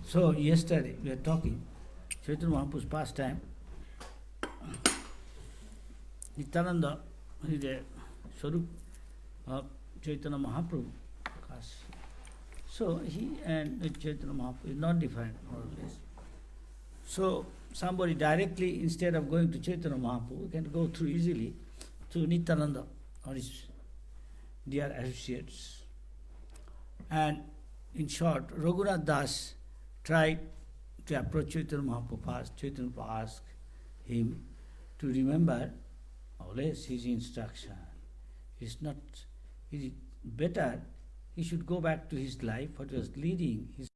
So yesterday we were talking Chaitanya Mahaprabhu's pastime. Nityananda is the Swarup of Chaitanya Mahaprabhu. So he and Chaitanya Mahaprabhu is not different, more or less. So somebody directly, instead of going to Chaitanya Mahaprabhu, can go through easily to Nityananda or his dear associates. And in short, Raghunath Das tried to approach Chaitanya Mahaprabhu first. Chaitanya Mahaprabhu asked him to remember always his instruction. It's not, is it better he should go back to his life, what was leading his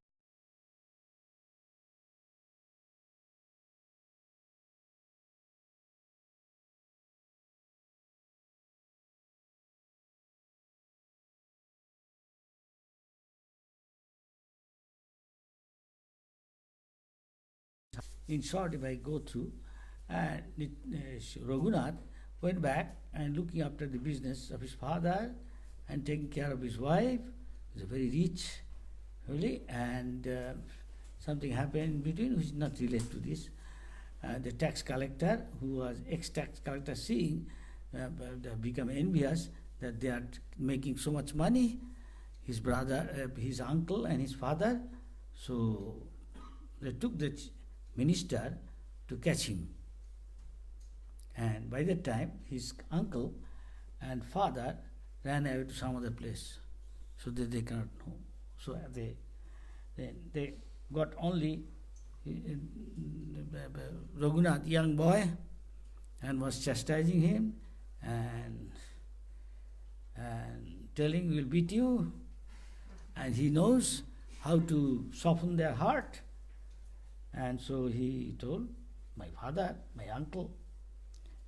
in short, if I go through, Raghunath went back and looking after the business of his father and taking care of his wife. He was very rich, really, and something happened in between which is not related to this. The tax collector, who was ex-tax collector, seeing become envious that they are making so much money, his brother, his uncle and his father, so they took the minister to catch him. And by that time, his uncle and father ran away to some other place, so that they cannot know. So they got only Raghunath, young boy, and was chastising him and telling, "We will beat you." And he knows how to soften their heart. And so he told, "My father, my uncle,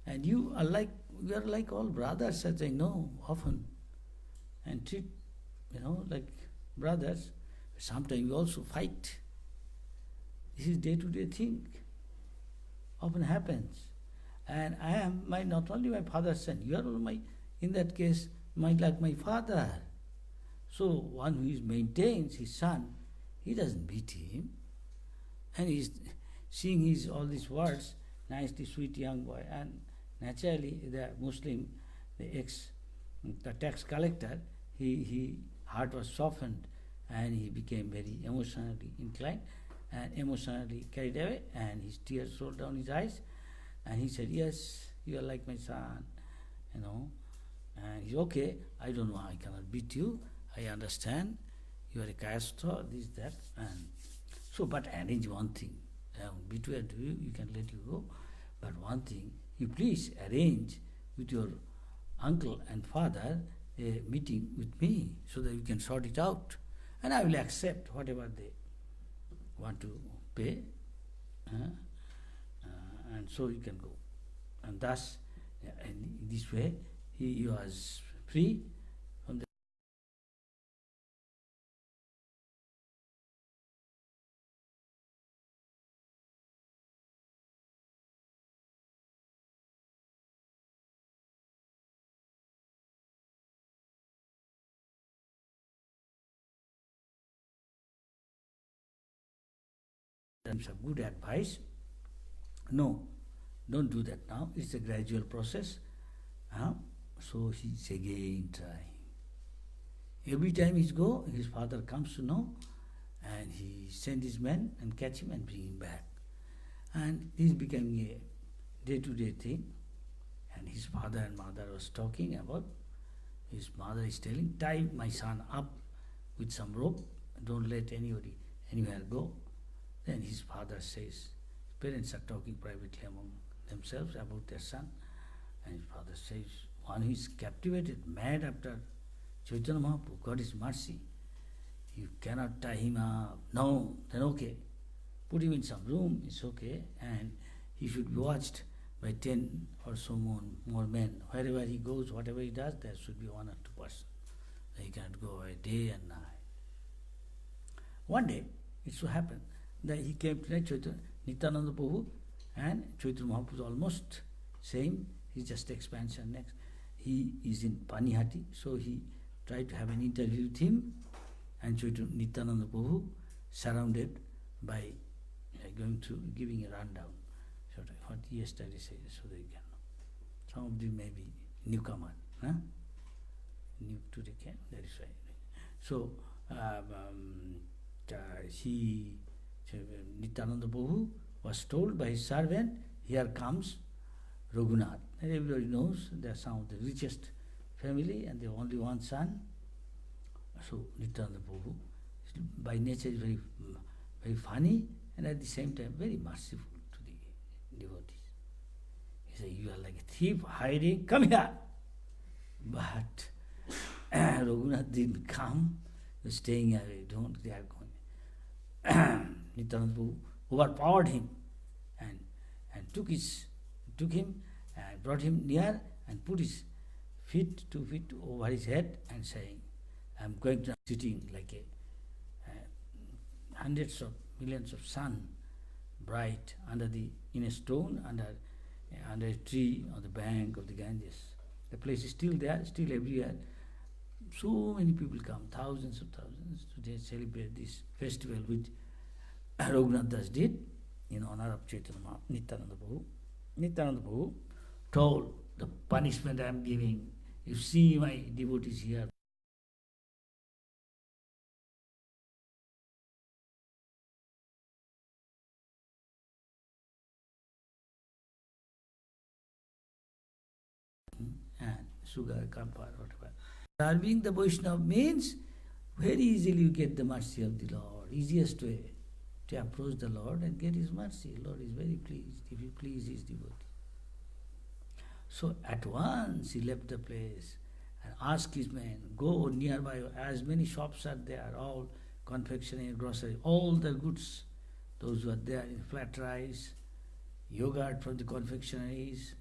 and you are like all brothers, as I know often, and treat, like brothers. Sometimes we also fight. This is day-to-day thing. Often happens. And I am not only my father's son, you are in that case, like my father. So one who maintains his son, he doesn't beat him. And he's seeing all these words, nicely sweet young boy. And naturally, the Muslim, the tax collector, he heart was softened, and he became very emotionally inclined and emotionally carried away, and his tears rolled down his eyes, and he said, "Yes, you are like my son, And he's okay. I don't know. I cannot beat you. I understand. You are a kayastha, this, that, and so. But arrange one thing. Between you can let you go. But one thing, you please arrange with your uncle and father a meeting with me so that we can sort it out. And I will accept whatever they want to pay. And so you can go. And thus, in this way, he was free from the terms of good advice. No, don't do that now. It's a gradual process. So he's again trying. Every time he go, his father comes to know, and he send his men and catch him and bring him back. And this is becoming a day-to-day thing. And his father and mother was talking about, his mother is telling, tie my son up with some rope, don't let anybody anywhere go. Then his father says, parents are talking privately among themselves about their son, and his father says, one who is captivated, mad after Chaitanya Mahaprabhu, God is mercy, you cannot tie him up. No, then okay. Put him in some room, it's okay, and he should be watched by 10 or so more men. Wherever he goes, whatever he does, there should be 1 or 2 persons. He cannot go away day and night. One day, it so happened that he came to Chaitanya, Nityananda Prabhu, and Chaitanya Mahaprabhu is almost same, he's just expansion next. He is in Panihati, so he tried to have an interview with him, and Chaitanya Nityananda Prabhu surrounded by going through, giving a rundown. So what yesterday said, so that you can know. Some of them may be newcomer, new to the camp, that is why. So Nityananda Prabhu was told by his servant, here comes Raghunath. And everybody knows they are some of the richest family and they have only one son. So Nityananda Prabhu, by nature, is very, very funny and at the same time very merciful to the devotees. He said, you are like a thief hiding, come here. But Raghunath didn't come, he was staying away, they are going. Nityananda Prabhu overpowered him and took him and brought him near and put his 2 feet over his head and saying, I am going to sitting like hundreds of millions of sun, bright in a stone under a tree on the bank of the Ganges. The place is still there, still everywhere. So many people come, thousands of thousands, to celebrate this festival which Raghunath Das did in honor of Chaitanya Nityananda Prabhu. Nityananda Prabhu told the punishment I am giving. You see my devotees here. And sugar, kampa, whatever. Serving the Vaishnava means very easily you get the mercy of the Lord. Easiest way to approach the Lord and get His mercy. Lord is very pleased if you please His devotee. So at once he left the place and asked his men, go nearby, as many shops are there, all confectionery, grocery, all the goods, those who are there in flat rice, yogurt from the confectionaries,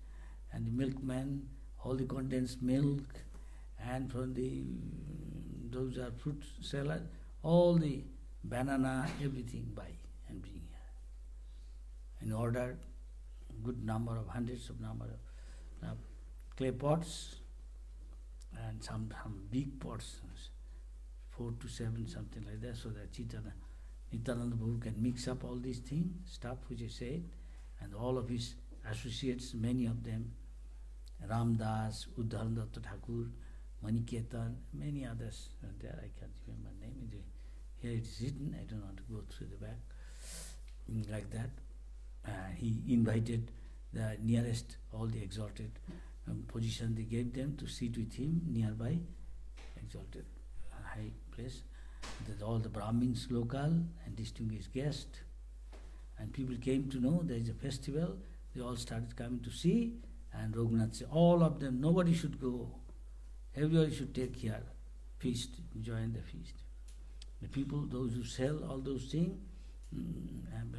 and the milkmen, all the condensed milk, and from those are fruit sellers, all the banana, everything buy and bring here. And order good number of hundreds of number of clay pots and some big pots, 4 to 7, something like that, so that Nityananda Prabhu can mix up all these things, stuff which is said, and all of his associates, many of them, Ramdas, Uddharandatta Thakur, Maniketan, many others are there, I can't remember name. Here it is written, I don't want to go through the back, like that. He invited the nearest, all the exalted position they gave them to sit with him nearby, exalted high place. There's all the Brahmins local and distinguished guests. And people came to know there is a festival. They all started coming to see, And Raghunath said, all of them, nobody should go. Everybody should take here, feast, join the feast. The people, those who sell all those things,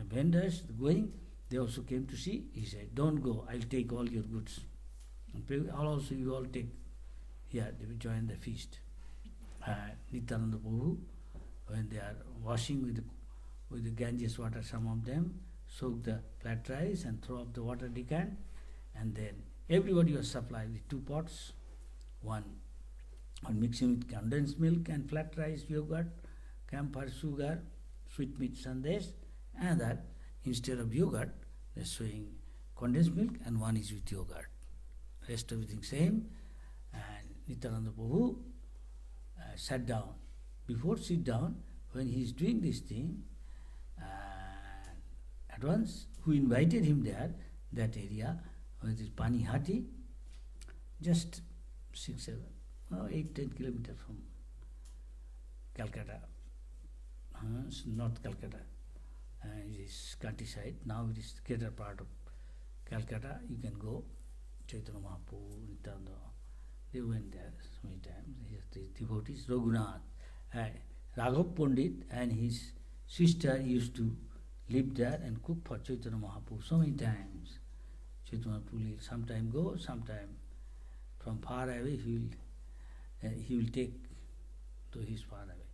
vendors going, they also came to see. He said, don't go, I'll take all your goods. And also you all take here, they will join the feast. Nityananda Prabhu, when they are washing with the Ganges water, some of them soak the flat rice and throw up the water decant, and then everybody was supplied with 2 pots, one mixing with condensed milk and flat rice, yogurt, camphor, sugar, sweet meat sandesh, and that instead of yogurt, they're showing condensed milk, and one is with yogurt. Rest everything same. And Nityananda Prabhu sat down. Before sit down, when he is doing this thing, at once, who invited him there, that area, where it is Pani Hati, just 8, 10 kilometers from Calcutta, North Calcutta. It is countryside. Now it is greater part of Calcutta. You can go. Chaitanya Mahaprabhu, Nityananda, they went there so many times. The devotees, Raghunath, Raghav Pandit and his sister used to live there and cook for Chaitanya Mahaprabhu so many times. Chaitanya Mahaprabhu will sometime go, sometime from far away he will take to his far away.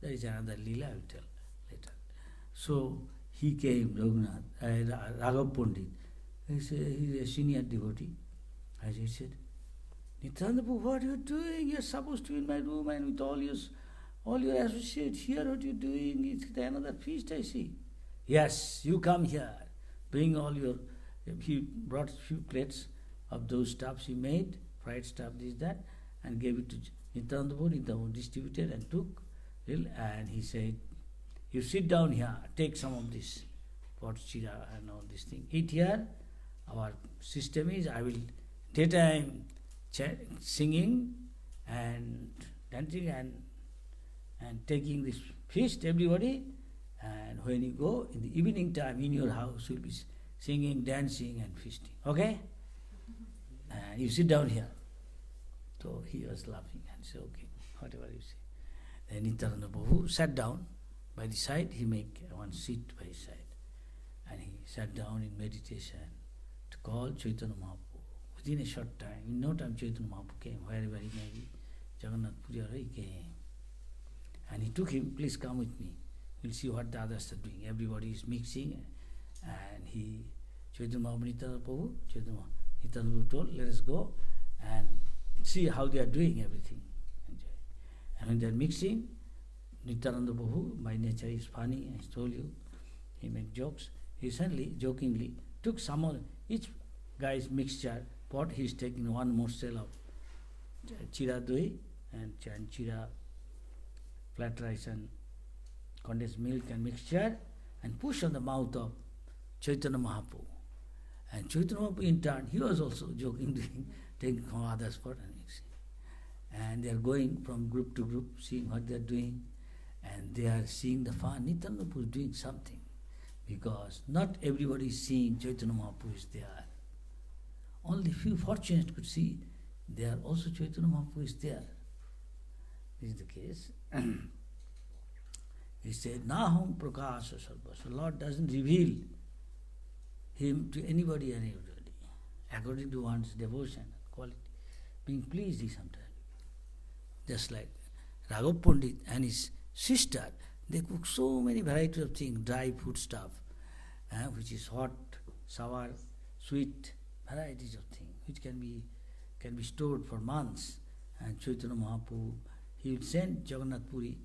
There is another Leela I will tell later. So he came, Raghunath, Raghav Pandit. He is a senior devotee. As he said, Nityananda Prabhu, what are you doing? You are supposed to be in my room and with all your associates here. What are you doing? It's another feast I see. Yes, you come here. Bring all your... He brought few plates of those stuffs he made, fried stuff, this, that, and gave it to Nityananda Prabhu. Nityananda Prabhu distributed and took, and he said, you sit down here, take some of this, pot chira and all this thing. Eat here. Our system is, I will daytime singing and dancing and taking this feast, everybody. And when you go, in the evening time, in your house, you'll be singing, dancing and feasting. Okay? And you sit down here. So he was laughing and said, okay, whatever you say. Then Nityananda Prabhu sat down by the side, he make one seat by his side. And he sat down in meditation to call Chaitanya Mahaprabhu. Within a short time, in no time Chaitanya Mahaprabhu came, wherever he may be, Jagannath Puri, he came. And he took him, please come with me. We'll see what the others are doing. Everybody is mixing. And Chaitanya Mahaprabhu, Nityananda Prabhu told, let us go and see how they are doing everything. And when they are mixing, Nityananda Prabhu, by nature, is funny, I told you, he makes jokes. He suddenly, jokingly, took some of each guy's mixture pot, he is taking one morsel of chira doi and chira flat rice and condensed milk and mixture, and push on the mouth of Chaitanya Mahaprabhu. And Chaitanya Mahaprabhu in turn, he was also joking, taking from others pot and mixing. And they are going from group to group, seeing what they are doing, and they are seeing the fun. Nityananda Prabhu is doing something, because not everybody is seeing Chaitanya Mahaprabhu is there. Only few fortunate could see there. Also Chaitanya Mahaprabhu is there. This is the case. He said, Naham prakasa sarva. So Lord doesn't reveal him to anybody and everybody, according to one's devotion and quality. Being pleased he sometimes. Just like Raghav Pandit and his sister, they cook so many varieties of things, dry food stuff, which is hot, sour, sweet, varieties of things, which can be stored for months. And Chaitanya Mahaprabhu, he would send Jagannath Puri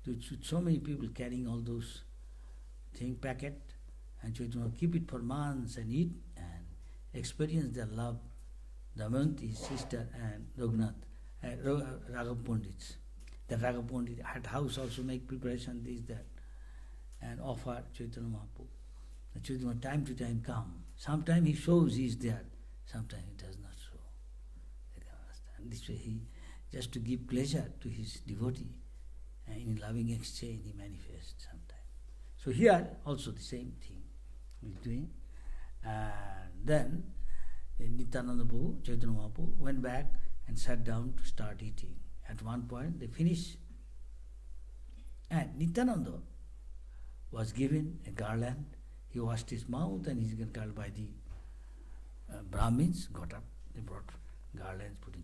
to so many people carrying all those things, packet, and Chaitanya keep it for months and eat and experience their love. Damayanti, his sister, and Raghav Pandits. The Raghav Pandit at house also make preparation, this, that, and offer Chaitanya Mahaprabhu. The Chaitanya time to time come. Sometimes he shows he is there, sometimes he does not show. They can understand. This way he, just to give pleasure to his devotee, and in loving exchange he manifests sometimes. So here also the same thing he is doing. And then Then Nityananda Prabhu, Chaitanya Mahaprabhu went back and sat down to start eating. At one point they finished. And Nityananda was given a garland. He washed his mouth and he's garlanded by the Brahmins, got up, they brought garlands, put in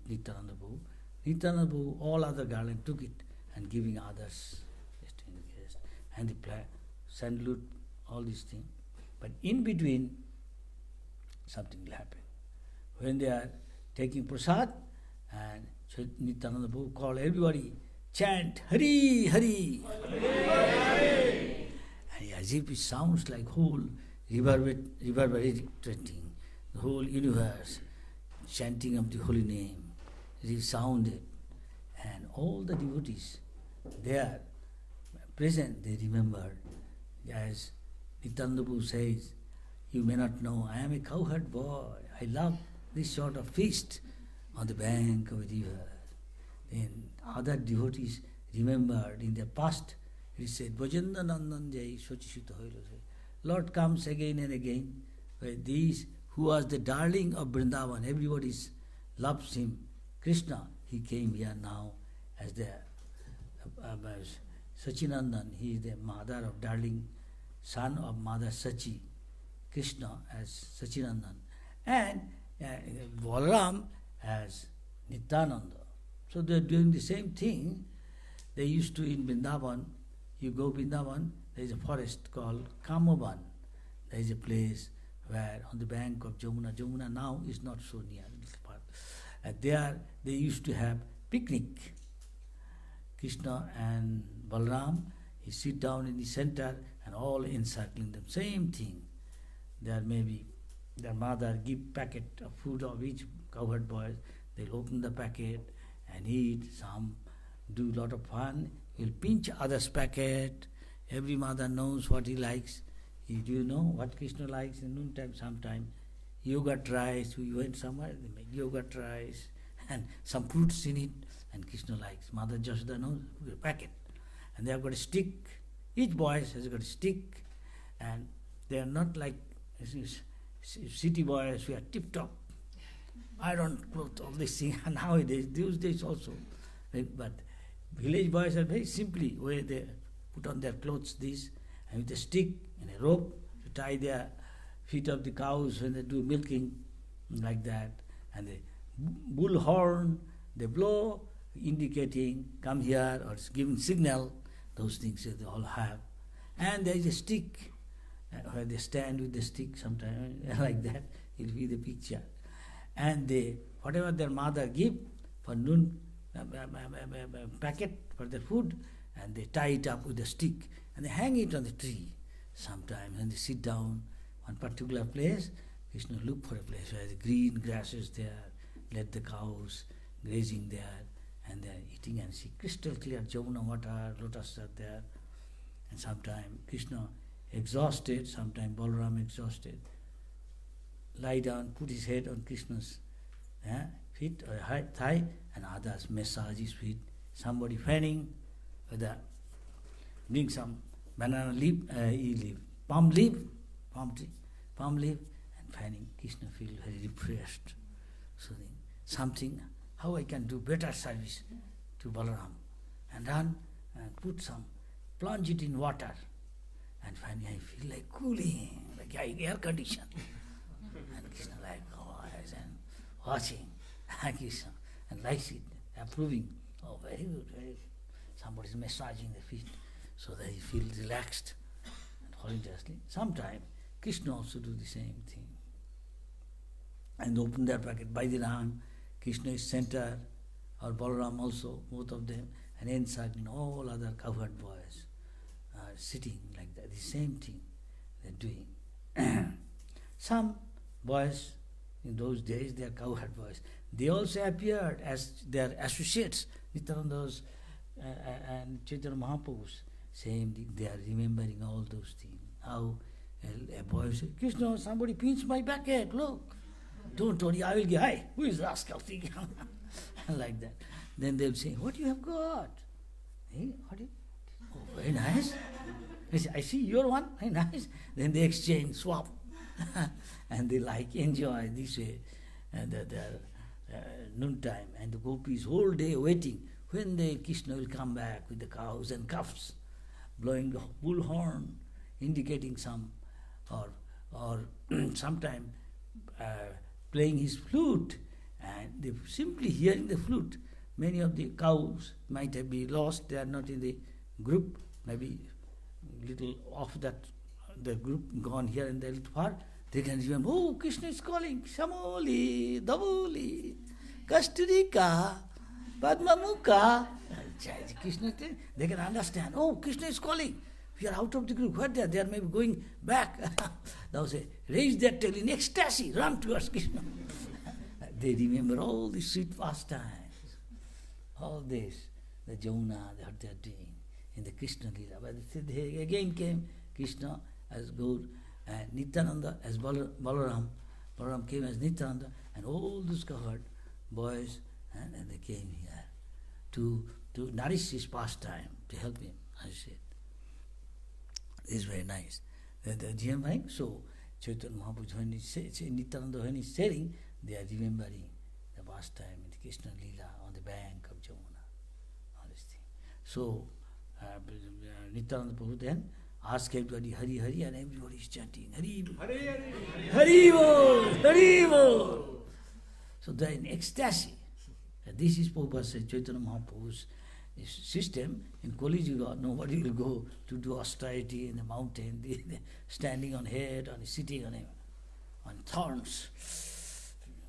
Nityananda Prabhu. Nityananda Prabhu, all other garlands, took it and giving others. And the sandalwood, all these things. But in between, something will happen. When they are taking prasad, and Nityananda Prabhu called everybody, chant, Hari, Hari. Hari. And as if it sounds like whole reverberating, the whole universe, chanting of the holy name, resounded. And all the devotees there present, they remembered, as Nityananda Prabhu says, you may not know, I am a cowherd boy. I love this sort of feast on the bank of a river. Then other devotees remembered in their past, it said, Bhajanda Nandan Jai Sochisuta Hoilo. Lord comes again and again, where these, who was the darling of Vrindavan, everybody loves him. Krishna, he came here now as the Sachinandan, he is the mother of darling, son of Mother Sachi, Krishna as Sachinandan, and Balaram as Nityananda. So they are doing the same thing. They used to in Vrindavan, you go Vrindavan, there is a forest called Kamavan. There is a place where on the bank of Jamuna, Jamuna now is not so near, and there they used to have picnic. Krishna and Balaram, he sit down in the center and all encircling them. Same thing. There may be their mother give packet of food of each cowherd boy. They'll open the packet and eat. Some do lot of fun. He'll pinch others' packet. Every mother knows what he likes. Do you know what Krishna likes in noontime? Sometime yogurt rice. We went somewhere, they make yogurt rice and some fruits in it. And Krishna likes. Mother Jashoda knows a packet. And they have got a stick. Each boy has got a stick. And they are not like city boys who are tip-top. Iron clothes, all this thing. And nowadays, those days also. But village boys are very simply where they put on their clothes this, and with a stick and a rope to tie their feet of the cows when they do milking, like that. And the bull horn, they blow, indicating, come here, or giving signal, those things they all have. And there is a stick, where they stand with the stick sometimes, like that, it will be the picture. And they, whatever their mother give for noon, packet for their food, and they tie it up with a stick, and they hang it on the tree sometimes, and they sit down one particular place. Krishna look for a place where the green grass is there, let the cows grazing there, and they are eating and see crystal clear Jamuna water, lotus are there. And sometime Krishna exhausted, sometime Balaram exhausted, lie down, put his head on Krishna's feet or thigh, and others massage his feet. Somebody fanning with a, bring some banana leaf, palm leaf, palm leaf, and fanning. Krishna feel very refreshed. So something, how I can do better service to Balaram, and run and put some, plunge it in water, and finally I feel like cooling, like air condition. And Krishna like, oh, and watching, Krishna, and likes it, approving. Oh, very good, very good. Somebody is massaging the feet, so that he feels relaxed and voluntarily. Sometimes Krishna also do the same thing. And open their packet by the Ram, Krishna is center, or Balaram also, both of them, and encircling all other cowherd boys are sitting like that. The same thing they're doing. Some boys in those days, they are cowherd boys. They also appeared as their associates, Nityananda's and Chaitanya Mahaprabhu's. Same thing, they are remembering all those things. How a boy said, Krishna, somebody pinched my bucket, look. Don't worry, I will give, hi, who is rascal thing? Like that. Then they'll say, what you have got? Hey, what you? Oh, very nice. I see your one, very nice. Then they exchange, swap. and they enjoy this way their noontime, and the gopis whole day waiting when the Krishna will come back with the cows and calves, blowing the bull horn, indicating some, or sometime playing his flute, and they simply hearing the flute. Many of the cows might have been lost, they are not in the group, maybe little off the group, gone here and there a little far, they can remember, oh, Krishna is calling, Shamoli, Daboli, Kasturika, Padmamukha. Krishna, they can understand, oh, Krishna is calling. We are out of the group. What they are maybe going back. Thou say, raise their tail in ecstasy, run towards Krishna. They remember all the sweet pastimes, all this, the Jamuna, what they are doing in the Krishna Leela. But they again came Krishna as Gaur, and Nityananda as Balaram. Balaram came as Nityananda, and all those covered boys, and they came here to nourish his pastime, to help him, I said. This is very nice. The GM, so Chaitanya Mahaprabhu, when Nityananda, when he's sharing, they are remembering the pastime in the Krishna Leela on the bank of Jamuna, all this thing. So, Nityananda Prabhu then asked everybody, Hari Hari, and everybody is chanting, Hari Hari Hari Hari Hari Hari. So they are in ecstasy. This is Prabhupada's Chaitanya Mahaprabhu's system. In Kali Yuga, nobody will go to do austerity in the mountain, standing on head, on sitting on thorns.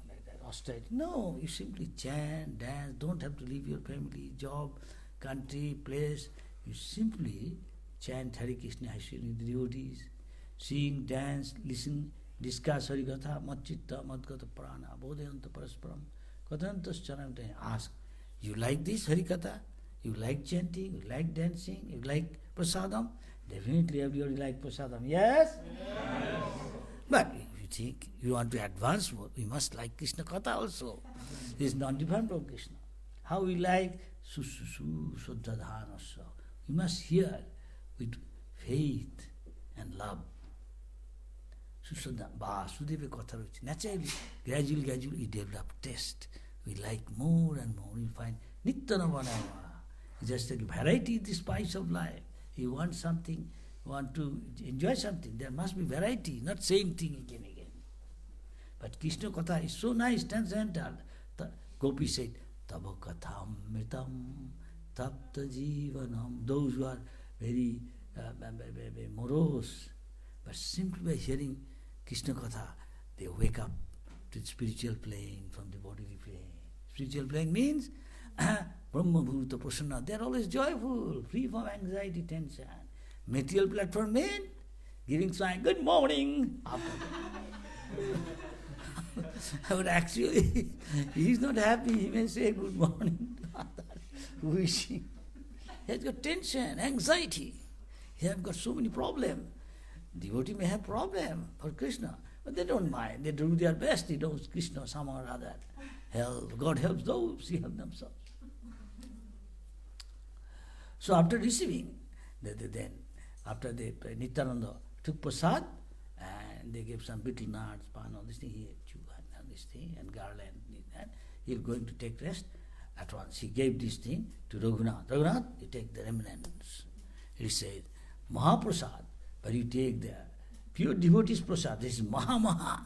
Like that, austerity. No, you simply chant, dance, don't have to leave your family, job, country, place. You simply chant Hare Krishna, Hare Krishna with devotees, sing, dance, listen, discuss Harikatha, Matchitta, Madgata Prana, Bodhayanta Parasparam, Kathantas Charanam. Ask, you like this Harikatha? You like chanting? You like dancing? You like prasadam? Definitely everybody like prasadam. Yes? Yes. But if you think you want to advance more, we must like Krishna Katha also. It is not different from Krishna. How we like Sususu Suddhadhanasya. We must hear with faith and love. Susudha Vasudeva Katha. Naturally, gradually we develop taste. We like more and more. We find Nityana Vanava. Just a variety is the spice of life. You want something, you want to enjoy something, there must be variety, not same thing again. But Krishna Katha is so nice, transcendental. Gopi said, Tava Katham Mitam Tapta Jivanam. Those who are very morose, but simply by hearing Krishna Katha, they wake up to spiritual playing from the bodily plane. Spiritual playing means Brahma Bhuta Prasanna, they are always joyful, free from anxiety, tension. Material platform means giving sign, good morning. But actually, he is not happy, he may say good morning. Wishing. He has got tension, anxiety. He has got so many problems. Devotee may have problem for Krishna, but they don't mind. They do their best. They know Krishna somehow or other. Help. God helps those who help themselves. So after receiving, then after Nityananda took prasad, and they gave some betel nuts, pan, all this thing, he ate chew and this thing, and garland, and he was going to take rest. At once he gave this thing to Raghunath. Raghunath, you take the remnants. He said, Mahaprasad, but you take the pure devotee's prasad. This is Maha.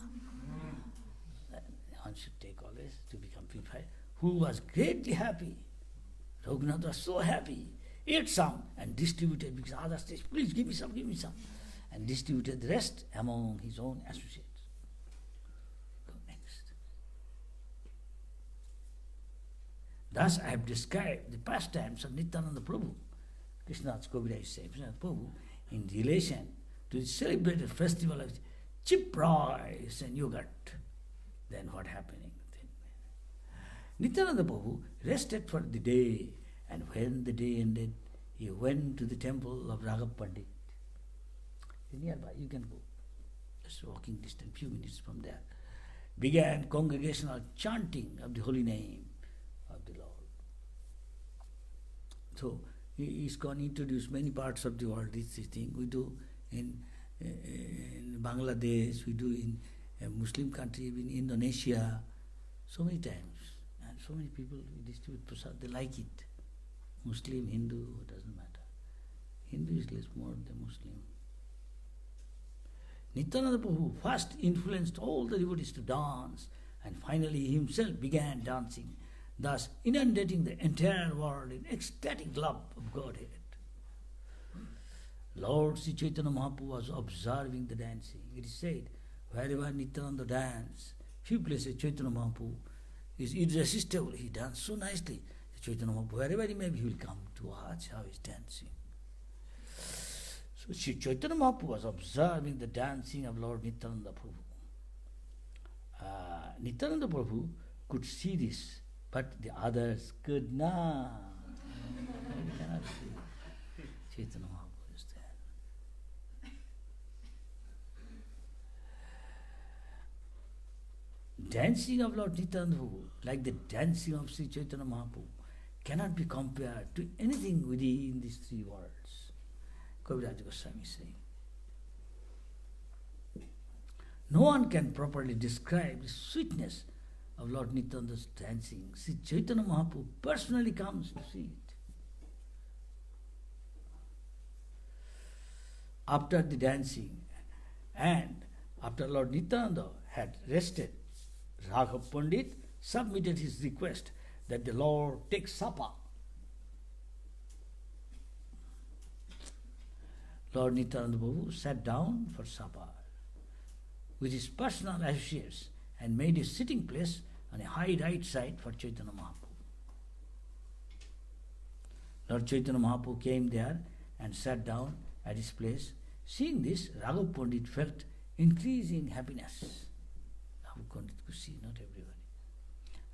One should take all this to become purified. Who was greatly happy. Raghunath was so happy. Ate some and distributed, because others said, please give me some. And distributed the rest among his own associates. Go next. Thus I have described the pastimes of Nityananda Prabhu, Krishna's Kaviraj says, Prabhu, in relation to the celebrated festival of chip rice and yogurt. Then what happening? Nityananda Prabhu rested for the day, and when the day ended, he went to the temple of Raghav Pandit. Nearby, you can go. Just walking distance, few minutes from there. Began congregational chanting of the holy name of the Lord. So, Iskcon introduced many parts of the world, this thing we do in in Bangladesh, we do in a Muslim country, in Indonesia, so many times. And so many people we distribute prasad, they like it. Muslim, Hindu, it doesn't matter. Hindu is less more than Muslim. Nityananda Prabhu first influenced all the devotees to dance, and finally he himself began dancing, thus inundating the entire world in ecstatic love of Godhead. Lord Sri Chaitanya Mahaprabhu was observing the dancing. It is said, wherever Nityananda danced, few places Chaitanya Mahaprabhu is irresistible. He danced so nicely. Chaitanya Mahaprabhu, wherever he may be, he will come to watch how he is dancing. So Sri Chaitanya Mahaprabhu was observing the dancing of Lord Nityananda Prabhu. Nityananda Prabhu could see this, but the others could not. They cannot see. Chaitanya Mahaprabhu is there. Dancing of Lord Nityananda Prabhu, like the dancing of Sri Chaitanya Mahaprabhu, cannot be compared to anything within these three worlds. Raghunath das Goswami is saying. No one can properly describe the sweetness of Lord Nityananda's dancing. Sri Chaitanya Mahaprabhu personally comes to see it. After the dancing and after Lord Nityananda had rested, Raghav Pandit submitted his request that the Lord take supper. Lord Nityananda Prabhu sat down for supper with his personal associates and made a sitting place on a high right side for Chaitanya Mahaprabhu. Lord Chaitanya Mahaprabhu came there and sat down at his place. Seeing this, Raghav Pandit felt increasing happiness. Raghav Pandit could see, not everybody.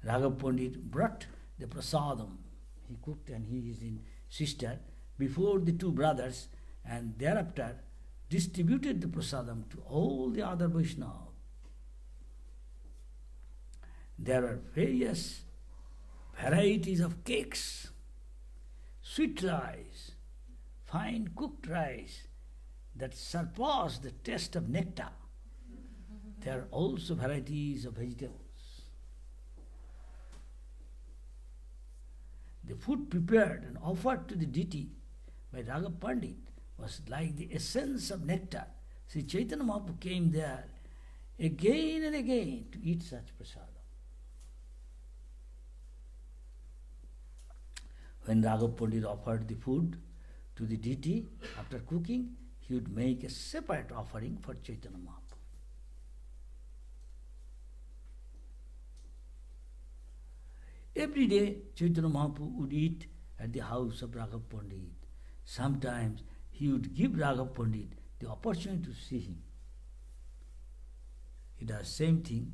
Raghav Pandit brought the prasadam. He cooked and he is in sister before the two brothers, and thereafter distributed the prasadam to all the other Vaishnavas. There were various varieties of cakes, sweet rice, fine cooked rice that surpassed the taste of nectar. There are also varieties of vegetables. The food prepared and offered to the deity by Raghav Pandit was like the essence of nectar. Sri Chaitanya Mahaprabhu came there again and again to eat such prasadam. When Raghav Pandit offered the food to the deity, after cooking, he would make a separate offering for Chaitanya Mahaprabhu. Every day, Chaitanya Mahaprabhu would eat at the house of Raghav Pandit. Sometimes he would give Raghav Pandit the opportunity to see him. He does same thing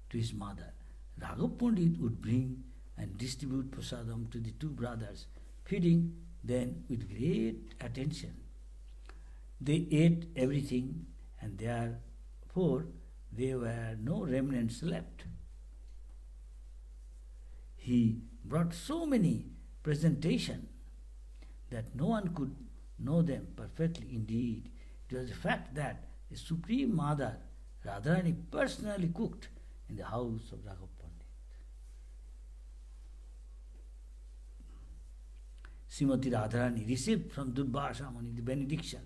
to his mother. Raghav Pandit would bring and distribute prasadam to the two brothers, feeding them with great attention. They ate everything, and therefore there were no remnants left. He brought so many presentations that no one could know them perfectly. Indeed, it was the fact that the Supreme Mother, Radharani, personally cooked in the house of Raghav Pandit. Srimati Radharani received from Durvasa Muni the benediction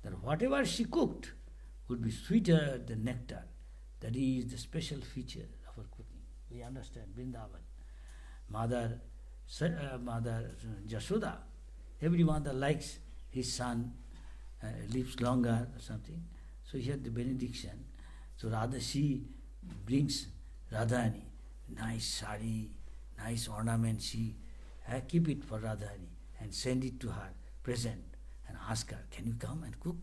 that whatever she cooked would be sweeter than nectar. That is the special feature of her cooking. We understand Vrindavan. Mother Jashoda, every mother likes his son lives longer or something. So he had the benediction. So Radha, she brings Radhani, nice sari, nice ornament. She keep it for Radhani and send it to her, present, and ask her, can you come and cook?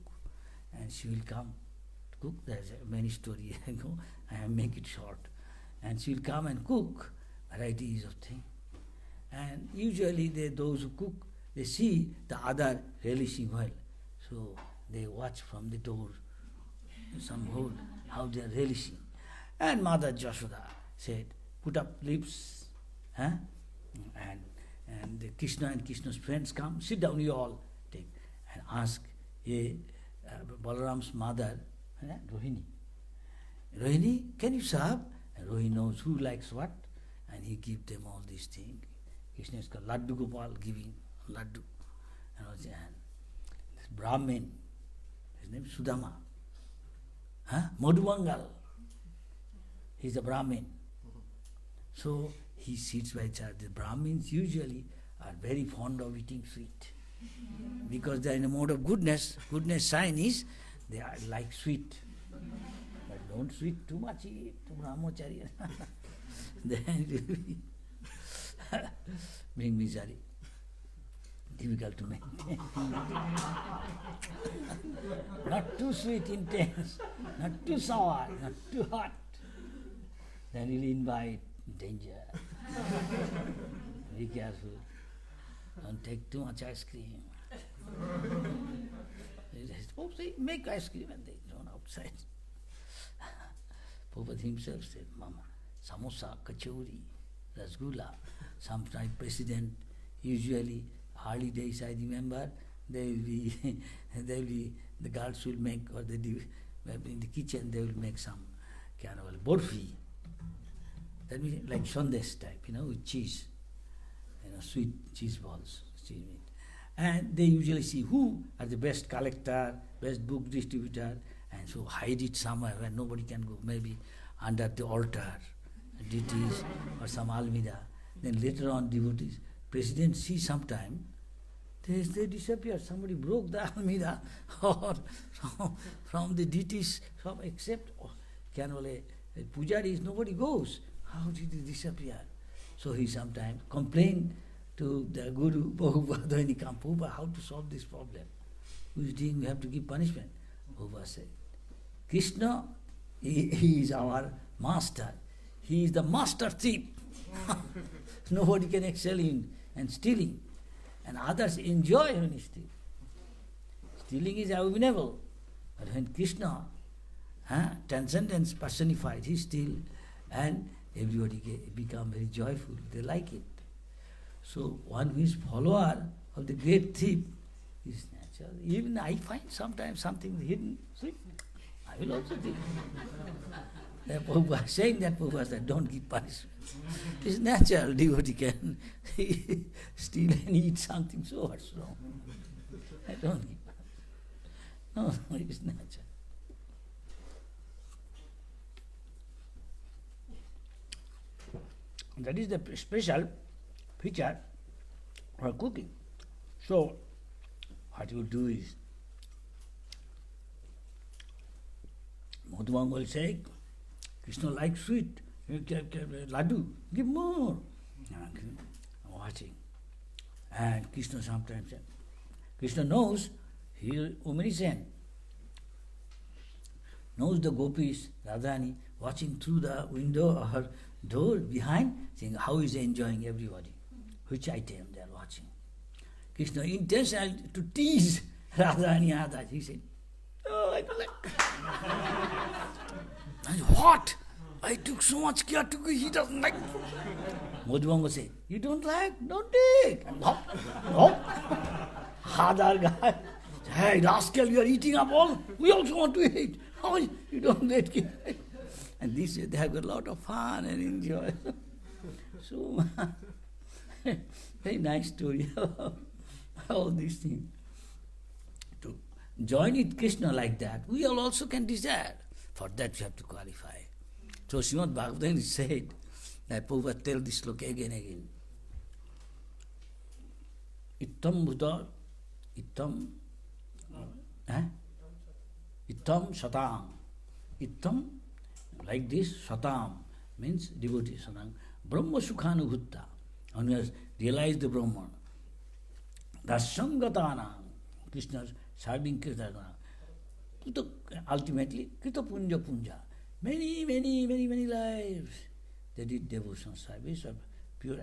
And she will come to cook. There's many stories. I make it short. And she will come and cook varieties of things. And usually those who cook, they see the other relishing well. So they watch from the door, some hole, how they are relishing. And Mother Jashoda said, put up lips, and the Krishna and Krishna's friends come, sit down, you all take, and ask, Balaram's mother, Rohini. Rohini, can you serve? And Rohini knows who likes what, and he gives them all these things. Krishna is called Laddu Gopal, giving Laddu. And this Brahmin, his name is Sudama. Madhumangal. He's a Brahmin. So he sits by church. The Brahmins usually are very fond of eating sweet. Because they are in a mode of goodness. Goodness sign is they are like sweet. But don't sweet too much, eat to brahmacharya. Then it will be bring misery. Difficult to maintain. Not too sweet, intense, not too sour, not too hot. Then you'll invite danger. Be careful. Don't take too much ice cream. Pope say, make ice cream and they thrown outside. Pope himself said, Mama, samosa, kachori, rasgulla. Sometimes president, usually early days I remember, the girls will make, or they do, in the kitchen they will make some kind of burfi. That means like sandesh type, with cheese, sweet cheese balls, cheese meat. And they usually see who are the best collector, best book distributor, and so hide it somewhere where nobody can go, maybe under the altar, deities, or some almira. Then later on devotees, president see sometime, they disappear. Somebody broke the almira or from the deities, except pujaris, nobody goes. How did he disappear? So he sometimes complained to the Guru, Prabhupada, when he come, Prabhupada, how to solve this problem? Who is doing, we have to give punishment. Prabhupada said, Krishna, he is our master. He is the master thief. Nobody can excel in and stealing. And others enjoy when he steals. Stealing is abominable. But when Krishna, transcendence personified, he steals, and everybody become very joyful. They like it. So one who is follower of the great thief is natural. Even I find sometimes something hidden, see, I will also think. Prabhupada saying that, Prabhupada said, don't give punishment. It's natural, devotee can steal and eat something, so what's wrong? I don't give punishment. No, it is natural. That is the special feature for cooking. So, what you do is, Madhumangal will say, Krishna likes sweet, laddu, give more. Watching. And Krishna sometimes said, Krishna knows, he is omniscient, knows the gopis, Radhani, watching through the window or her door behind, saying how is he enjoying everybody, which item they are watching. Krishna intentionally to tease Radhani Adha. He said, oh, I don't like. And what? I took so much care to go, he doesn't like. Madhumangal said, you don't like? Don't take. No. Other guy, hey, rascal, you are eating up all. We also want to eat. How you don't let it? And this way they have got a lot of fun and enjoy. So, very nice story of all these things. To join with Krishna like that, we all also can desire. For that you have to qualify. So Srimad Bhagavatam said that Prabhupada tell this sloka again and again. Ittam Buddha, Ittam Satam. Ittam, like this, Satam means devotee, Satam. Brahma Sukhanubhutta, when you have realized the Brahman. Dasyam Gatana, Krishna serving Krishna. Ultimately, Krita Punja Punja. Many lives. They did devotional service of pure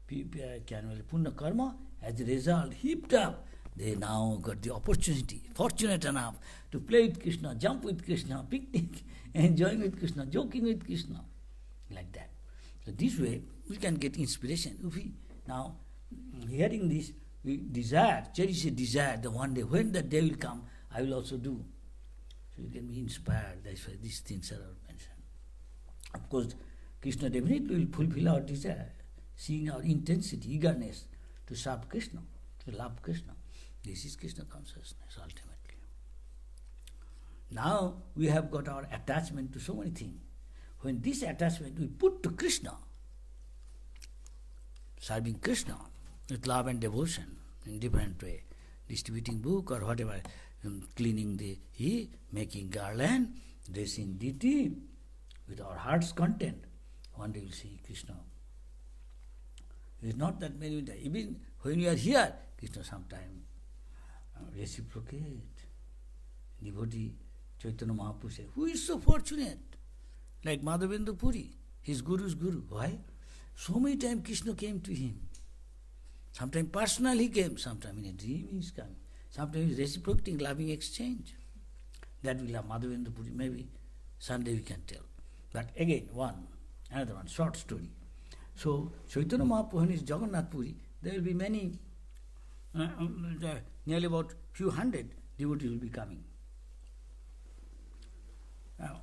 Punna Karma. As a result, heaped up, they now got the opportunity, fortunate enough, to play with Krishna, jump with Krishna, picnic, enjoying with Krishna, joking with Krishna, like that. So this way, we can get inspiration. If we now, hearing this, we desire, cherish a desire that one day, when that day will come, I will also do. So you can be inspired. That's why these things are mentioned. Of course, Krishna definitely will fulfill our desire, seeing our intensity, eagerness to serve Krishna, to love Krishna. This is Krishna consciousness ultimately. Now we have got our attachment to so many things. When this attachment we put to Krishna, serving Krishna with love and devotion in different way, distributing book or whatever, cleaning the making garland, dressing deity with our heart's content, one day you will see Krishna. It is not that many, even when you are here, Krishna sometimes reciprocate. Devotee Chaitanya Mahaprabhu said, who is so fortunate? Like Madhavendra Puri, his guru's guru. Why? So many times Krishna came to him. Sometimes personally he came, sometimes in a dream he is coming. Sometimes he is reciprocating, loving exchange. That will have Madhavendra Puri. Maybe Sunday we can tell. But again, another one, short story. So Chaitanya Mahaprabhu, when he is Jagannath Puri, there will be many, nearly about few hundred devotees will be coming. Now,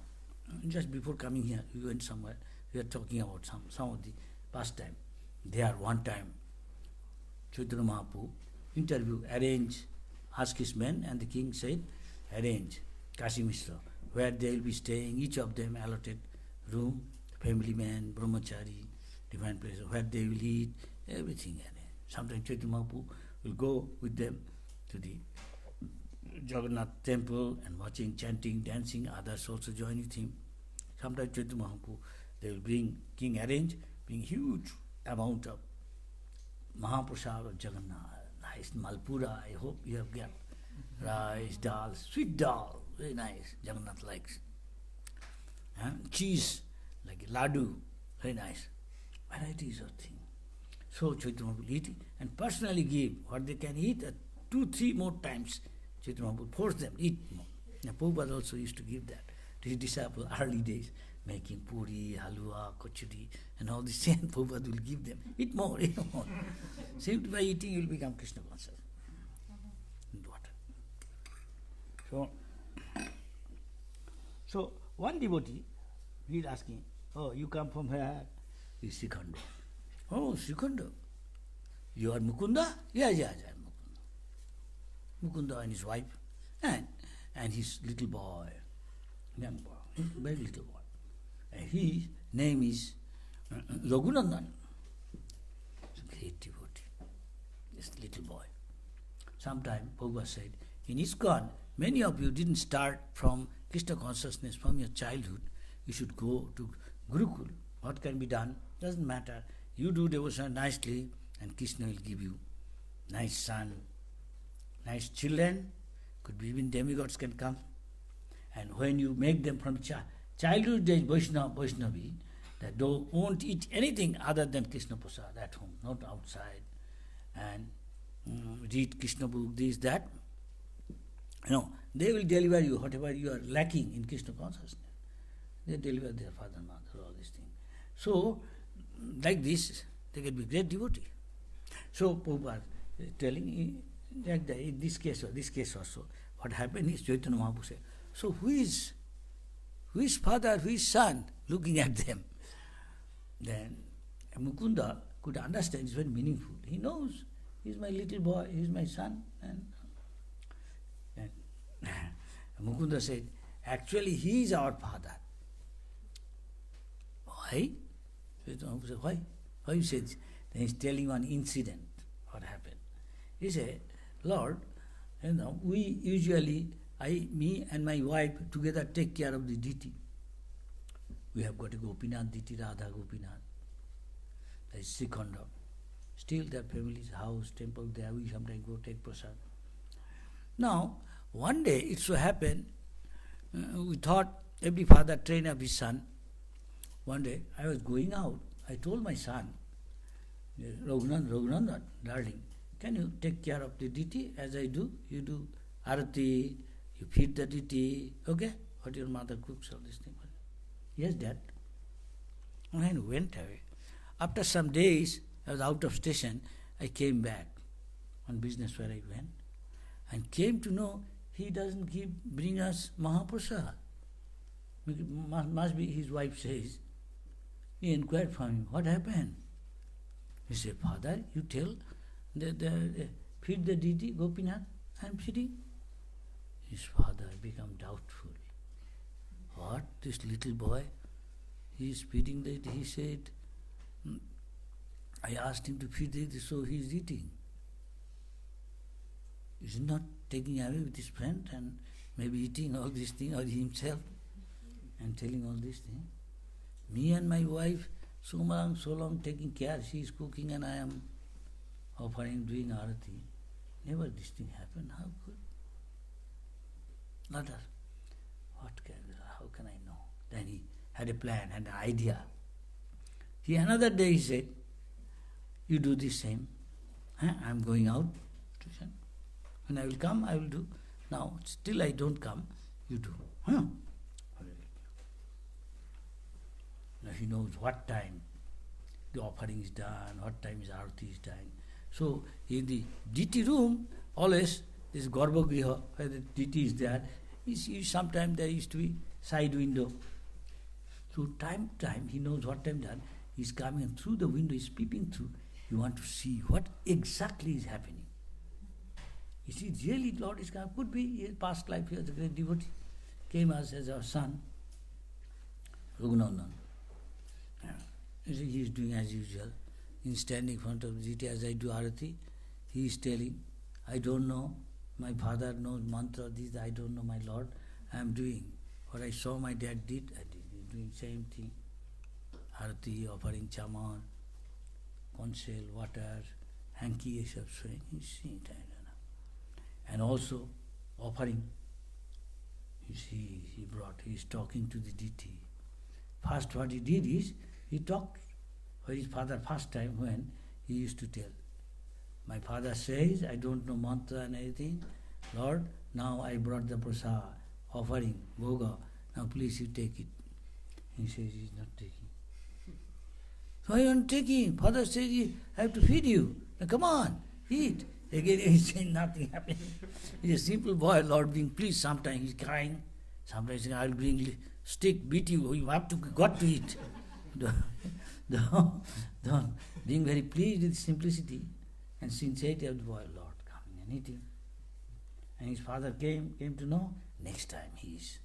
just before coming here, we went somewhere, we were talking about some of the past time. There one time, Chaitanya Mahaprabhu arranged, asked his men, and the king said, arrange Kashi Mishra, where they will be staying, each of them allotted room, family man, brahmachari, different places, where they will eat, everything arranged. Sometimes Chaitanya Mahaprabhu will go with them to the Jagannath temple and watching, chanting, dancing, others also join with him. Sometimes Chaitanya Mahaprabhu, they will bring, king arrange, bring huge amount of Mahaprasad of Jagannath, nice Malpura, I hope you have got rice, dal, sweet dal, very nice, Jagannath likes. Cheese, like laddu, very nice. Varieties of things. So Chaitanya Mahaprabhu will eat and personally give what they can eat 2-3 more times. Chaitanya Mahaprabhu force them, eat more. Now Prabhupada also used to give that to his disciples early days, making puri, halwa, kochuri, and all this, and Prabhupada will give them, eat more, eat more. Simply by eating you will become Krishna conscious. And water. So one devotee, he is asking, oh, you come from where? He is Srikhanda. Oh, Srikhanda. You are Mukunda? Yeah, I am Mukunda. Mukunda and his wife, and his little boy, young boy, very little boy. And his name is Raghunath. Great devotee, this little boy. Sometime Prabhupada said, in Iskcon, many of you didn't start from Krishna consciousness from your childhood. You should go to Gurukul. What can be done? Doesn't matter. You do devotion nicely, and Krishna will give you nice son, nice children. Could be even demigods can come. And when you make them from childhood days Vaishnavi, that won't eat anything other than Krishna Prasad at home, not outside, and read Krishna book, this, that. They will deliver you whatever you are lacking in Krishna consciousness. They deliver their father, mother, all these things. So, like this, they can be great devotee. So, Prabhupada is telling, like that, in this case also, what happened is Chaitanya Mahaprabhu said, so who is father, who is son, looking at them? Then Mukunda could understand, it's very meaningful. He knows, he's my little boy, he's my son. And Mukunda said, actually he is our father. Why? Said, why? Why you say this? Then he's telling one incident, what happened. He said, Lord, we usually, me and my wife together take care of the deity. We have got a Gopinath deity, Radha Gopinath. That is Srikhanda. Still their family's house, temple there, we sometimes go take prasad. Now, one day it so happened, we thought every father train up his son. One day I was going out, I told my son, Raghunath, darling, can you take care of the deity as I do? You do arati, you feed the deity, okay? What your mother cooks, all these things. Yes, Dad. And I went away. After some days, I was out of station, I came back on business where I went, and came to know he doesn't bring us Mahaprasad. Must be, his wife says. He inquired from him, what happened? He said, Father, you tell, feed the deity, Gopinath, I am feeding. His father became doubtful. What? This little boy, he is feeding the deity. He said, I asked him to feed it, so he is eating. Is he not taking away with his friend and maybe eating all these things, or himself, and telling all these things? Me and my wife, so long taking care, she is cooking and I am offering, doing arati. Never this thing happened. How could? Not us. How can I know? Then he had a plan, had an idea. Another day he said, you do the same. I am going out. When I will come, I will do. Now, still I don't come, you do. Now he knows what time the offering is done, what time is arati is done. So in the deity room, always this Garbhagriha, where the deity is there, sometimes there used to be side window. So time he knows what time done. He's coming and through the window, he's peeping through. You want to see what exactly is happening. You see, really Lord is coming. Could be in past life he was a great devotee. Came as our son, Raghunath. He is doing as usual. In standing in front of the deity as I do arati, he is telling, I don't know, my father knows mantra, this, I don't know my Lord, I am doing. What I saw my dad did, I did. He is doing same thing. Arati, offering chaman, consel, water, hanky, etc. He is seeing it, I don't know. And also offering, you see, he is talking to the deity. First what he did is, he talked for his father first time when he used to tell. My father says, I don't know mantra and anything. Lord, now I brought the prasad, offering, bhoga. Now please you take it. He says he is not taking. So I am taking. Father says, I have to feed you. Now come on, eat. Again he is saying nothing happening. He is a simple boy, Lord being pleased. Sometimes he is crying. Sometimes he says, I will bring stick, beat you. You have to got to eat. Being very pleased with simplicity and sincerity of the boy, Lord coming and eating. And his father came to know, next time he is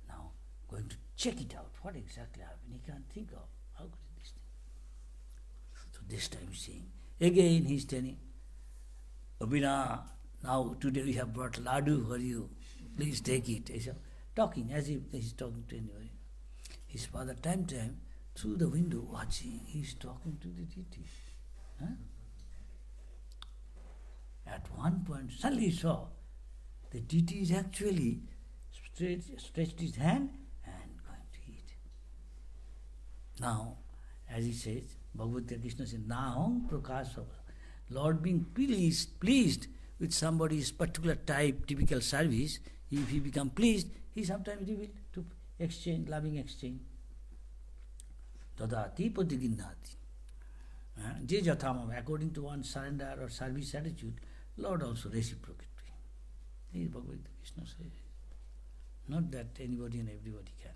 now going to check it out, what exactly happened. He can't think of, how could it this thing? So this time he's saying, again he's telling, Abhina, now today we have brought laddu for you, please take it. He's talking as if he's talking to anybody. His father time through the window watching, he's talking to the deity. At one point, suddenly he saw the deity is actually stretched his hand and going to eat. Now, as he says, Bhagavad Gita Krishna says, Naham prakasava. Lord being pleased with somebody's particular type, typical service, if he become pleased, he sometimes revealed to exchange, loving exchange. Tadati patiginnati. Je jathamam, according to one's surrender or service attitude, Lord also reciprocate to him. This is Bhagavad Gita Krishna says. Not that anybody and everybody can.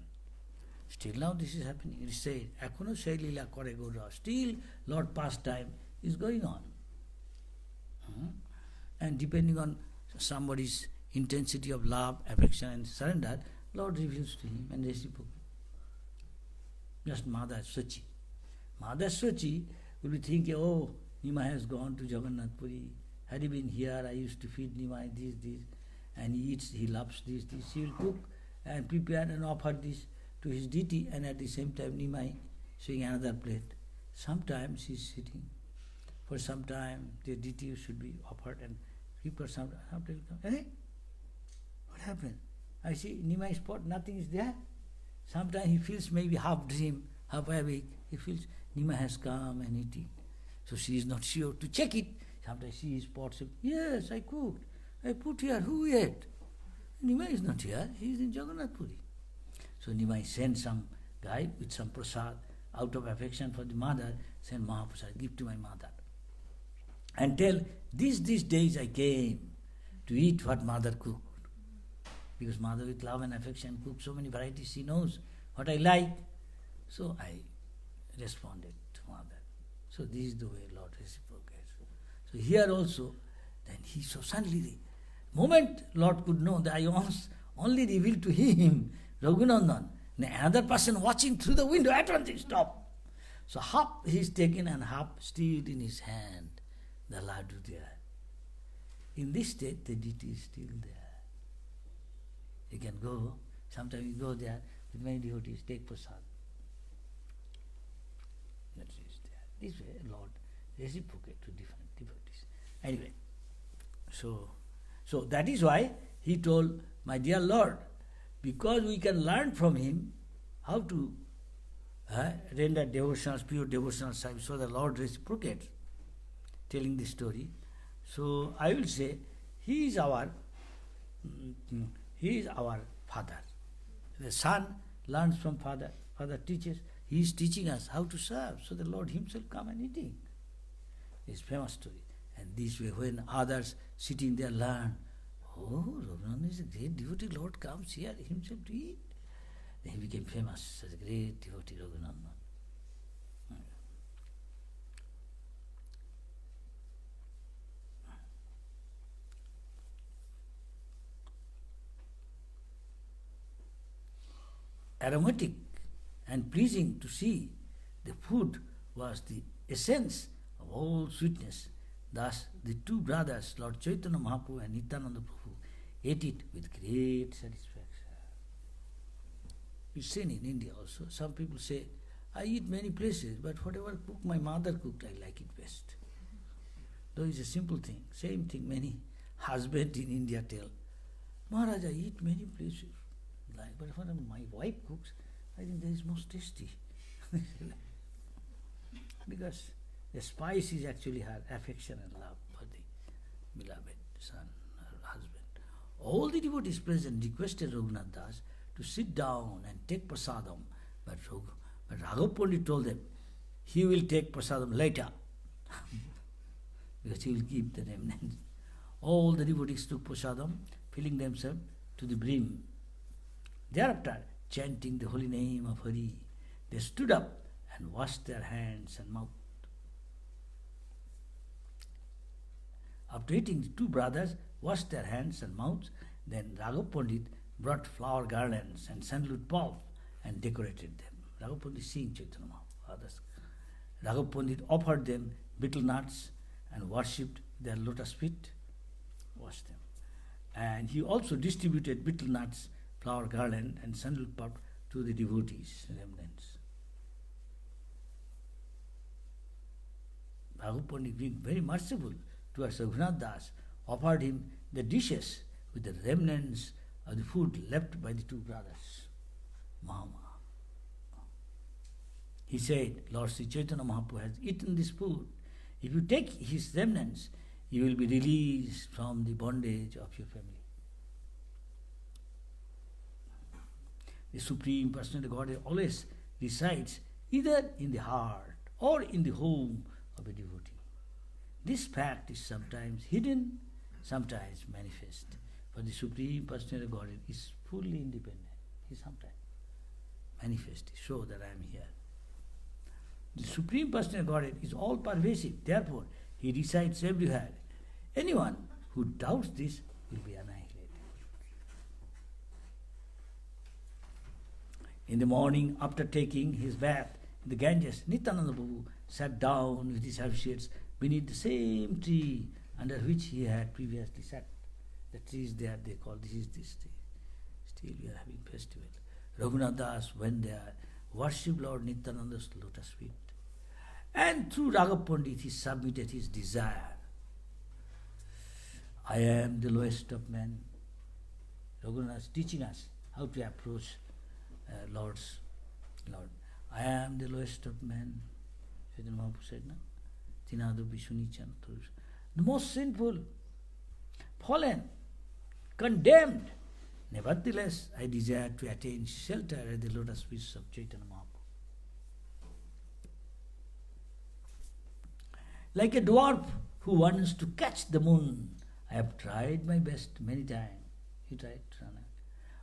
Still now this is happening. It is said, Ekono sei lila kore Gaura. Still Lord pastime is going on. And depending on somebody's intensity of love, affection and surrender, Lord reveals to him and reciprocate. Just Mother Swachi. Mother Swachi will be thinking, oh, Nima has gone to Jagannath Puri. Had he been here, I used to feed Nima this, and he eats, he loves this. She will cook and prepare and offer this to his deity, and at the same time Nima showing another plate. Sometimes he is sitting. For some time the deity should be offered and prepared. Sometimes hey, what happened? I see Nimai's pot, nothing is there. Sometimes he feels maybe half dream, half awake. He feels Nima has come and eating. So she is not sure to check it. Sometimes she is pot says, yes, I cooked. I put here, who ate? Nima is not here, he is in Jagannath Puri. So Nima sent some guy with some prasad out of affection for the mother, send Mahaprasad, give to my mother. And tell, these days I came to eat what mother cooked. because mother with love and affection cooks so many varieties, she knows what I like. So I responded to mother. So this is the way Lord reciprocates. So here also, then he so suddenly, the moment Lord could know that I only revealed to him, Raghunandan, another person watching through the window, at once he stopped. So half he is taken and half still in his hand, the laddu there. In this state, the deity is still there. You can go, sometimes you go there with many devotees, take prasad. That is there. This way, Lord reciprocate to different devotees. Anyway, so that is why he told, my dear Lord, because we can learn from him how to render devotional, pure devotional service, so the Lord reciprocates, telling this story. So I will say, he is our father. The son learns from father. Father teaches. He is teaching us how to serve. So the Lord himself come and eating. This famous story. And this way, when others sitting there learn, oh, Raghunath is a great devotee. Lord comes here himself to eat. Then he became famous. Such a great devotee, Raghunath. Aromatic and pleasing to see, the food was the essence of all sweetness. Thus, the two brothers, Lord Chaitanya Mahaprabhu and Nityananda Prabhu, ate it with great satisfaction. It's seen in India also. Some people say, I eat many places, but whatever cook my mother cooked, I like it best. Though it's a simple thing. Same thing many husbands in India tell, Maharaj, I eat many places. But when my wife cooks, I think that is most tasty. Because the spice is actually her affection and love for the beloved son or husband. All the devotees present requested Raghunath Das to sit down and take prasadam, but Raghav Pandit told them, he will take prasadam later, because he will keep the remnants. All the devotees took prasadam, filling themselves to the brim. Thereafter, chanting the holy name of Hari, they stood up and washed their hands and mouth. After eating, the two brothers washed their hands and mouths. Then Raghav Pandit brought flower garlands and sandalwood pulp and decorated them. Raghav Pandit seeing Chaitanya Mahaprabhu. Raghav Pandit offered them betel nuts and worshipped their lotus feet, washed them. And he also distributed betel nuts, flower garland and sandalwood pulp to the devotees, remnants. Raghunath Pandit, being very merciful towards Raghunath Das, offered him the dishes with the remnants of the food left by the two brothers. Mama. He said, Lord Sri Chaitanya Mahaprabhu has eaten this food. If you take his remnants, you will be released from the bondage of your family. The Supreme Personality of Godhead always resides either in the heart or in the home of a devotee. This fact is sometimes hidden, sometimes manifest. For the Supreme Personality of Godhead is fully independent. He sometimes manifests, show that I am here. The Supreme Personality of Godhead is all pervasive. Therefore, he resides everywhere. Anyone who doubts this will be annihilated. In the morning, after taking his bath in the Ganges, Nityananda Prabhu sat down with his associates beneath the same tree under which he had previously sat. The tree is there, they call this is this tree. Still we are having festival. Raghunath Das went there, worshipped Lord Nityananda's lotus feet. And through Raghav Pandit he submitted his desire. I am the lowest of men. Raghunath is teaching us how to approach Lord. I am the lowest of men. Chaitanya Mahaprabhu said, no? The most sinful, fallen, condemned. Nevertheless, I desire to attain shelter at the lotus feet of Chaitanya Mahaprabhu. Like a dwarf who wants to catch the moon, I have tried my best many times. He tried,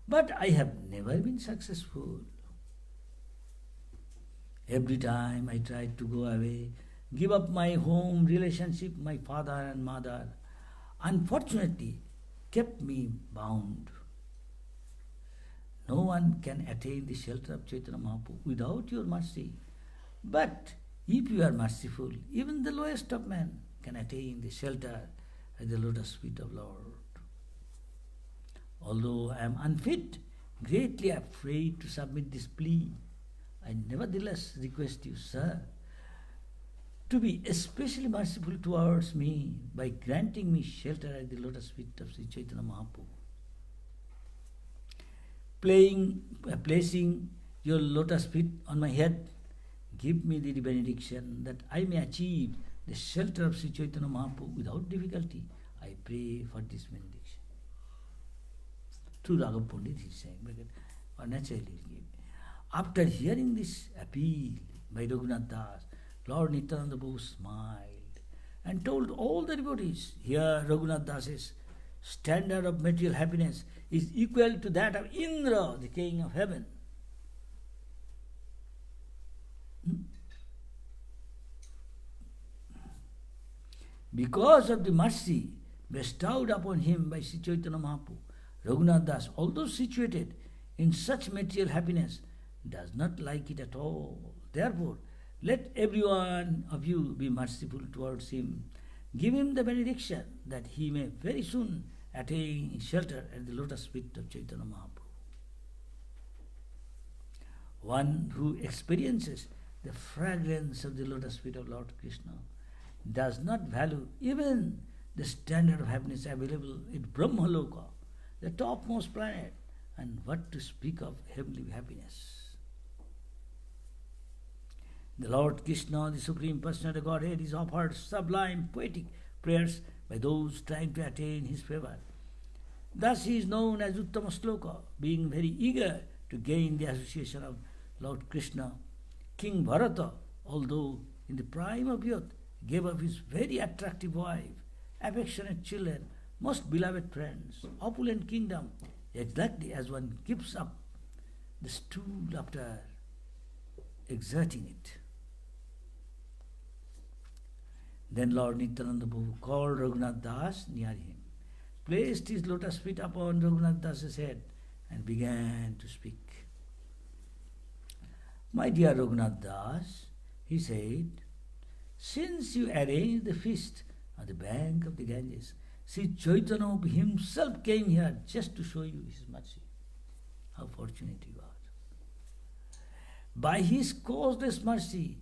But I have never been successful. Every time I tried to go away, give up my home relationship, my father and mother, unfortunately kept me bound. No one can attain the shelter of Chaitanya Mahaprabhu without your mercy. But if you are merciful, even the lowest of men can attain the shelter at the lotus feet of Lord. Although I am unfit, greatly afraid to submit this plea, I nevertheless request you, sir, to be especially merciful towards me by granting me shelter at the lotus feet of Sri Chaitanya Mahaprabhu. Placing your lotus feet on my head, give me the benediction that I may achieve the shelter of Sri Chaitanya Mahaprabhu without difficulty. I pray for this benediction. Through Raghav Pandit he is saying, or naturally he gave. After hearing this appeal by Raghunath Das, Lord Nityananda Prabhu smiled and told all the devotees, here Raghunath Das's standard of material happiness is equal to that of Indra, the king of heaven. Because of the mercy bestowed upon him by Sri Chaitanya Mahaprabhu, Raghunath Das, although situated in such material happiness, does not like it at all. Therefore, let every one of you be merciful towards him. Give him the benediction that he may very soon attain shelter at the lotus feet of Chaitanya Mahaprabhu. One who experiences the fragrance of the lotus feet of Lord Krishna does not value even the standard of happiness available in Brahmaloka, the topmost planet, and what to speak of heavenly happiness. The Lord Krishna, the Supreme Personality of Godhead, is offered sublime poetic prayers by those trying to attain his favor. Thus he is known as Uttama Sloka, being very eager to gain the association of Lord Krishna. King Bharata, although in the prime of youth, gave up his very attractive wife, affectionate children, most beloved friends, opulent kingdom, exactly as one gives up the stool after exerting it. Then Lord Nityananda Prabhu called Raghunath Das near him, placed his lotus feet upon Raghunath Das's head, and began to speak. My dear Raghunath Das, he said, since you arranged the feast on the bank of the Ganges, Sri Chaitanya himself came here just to show you his mercy. How fortunate you are. By his causeless mercy,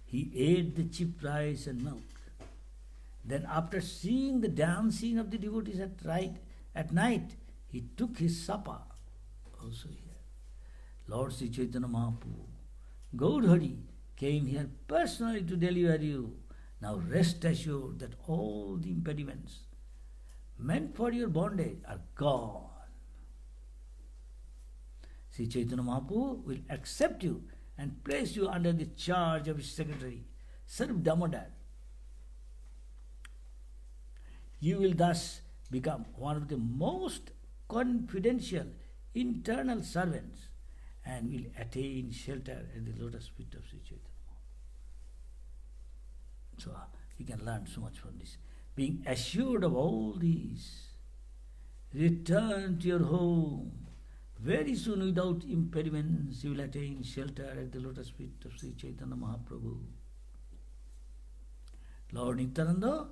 he ate the cheap rice and milk. Then after seeing the dancing of the devotees at night, he took his supper also here. Lord Sri Chaitanya Mahaprabhu, Gaudhari, came here personally to deliver you. Now rest assured that all the impediments meant for your bondage are gone. Sri Chaitanya Mahaprabhu will accept you and place you under the charge of his secretary, Sarv Damodar. You will thus become one of the most confidential internal servants and will attain shelter at the lotus feet of Sri Chaitanya. So you can learn so much from this. Being assured of all these, return to your home. Very soon, without impediments, you will attain shelter at the lotus feet of Sri Chaitanya Mahaprabhu. Lord Nityananda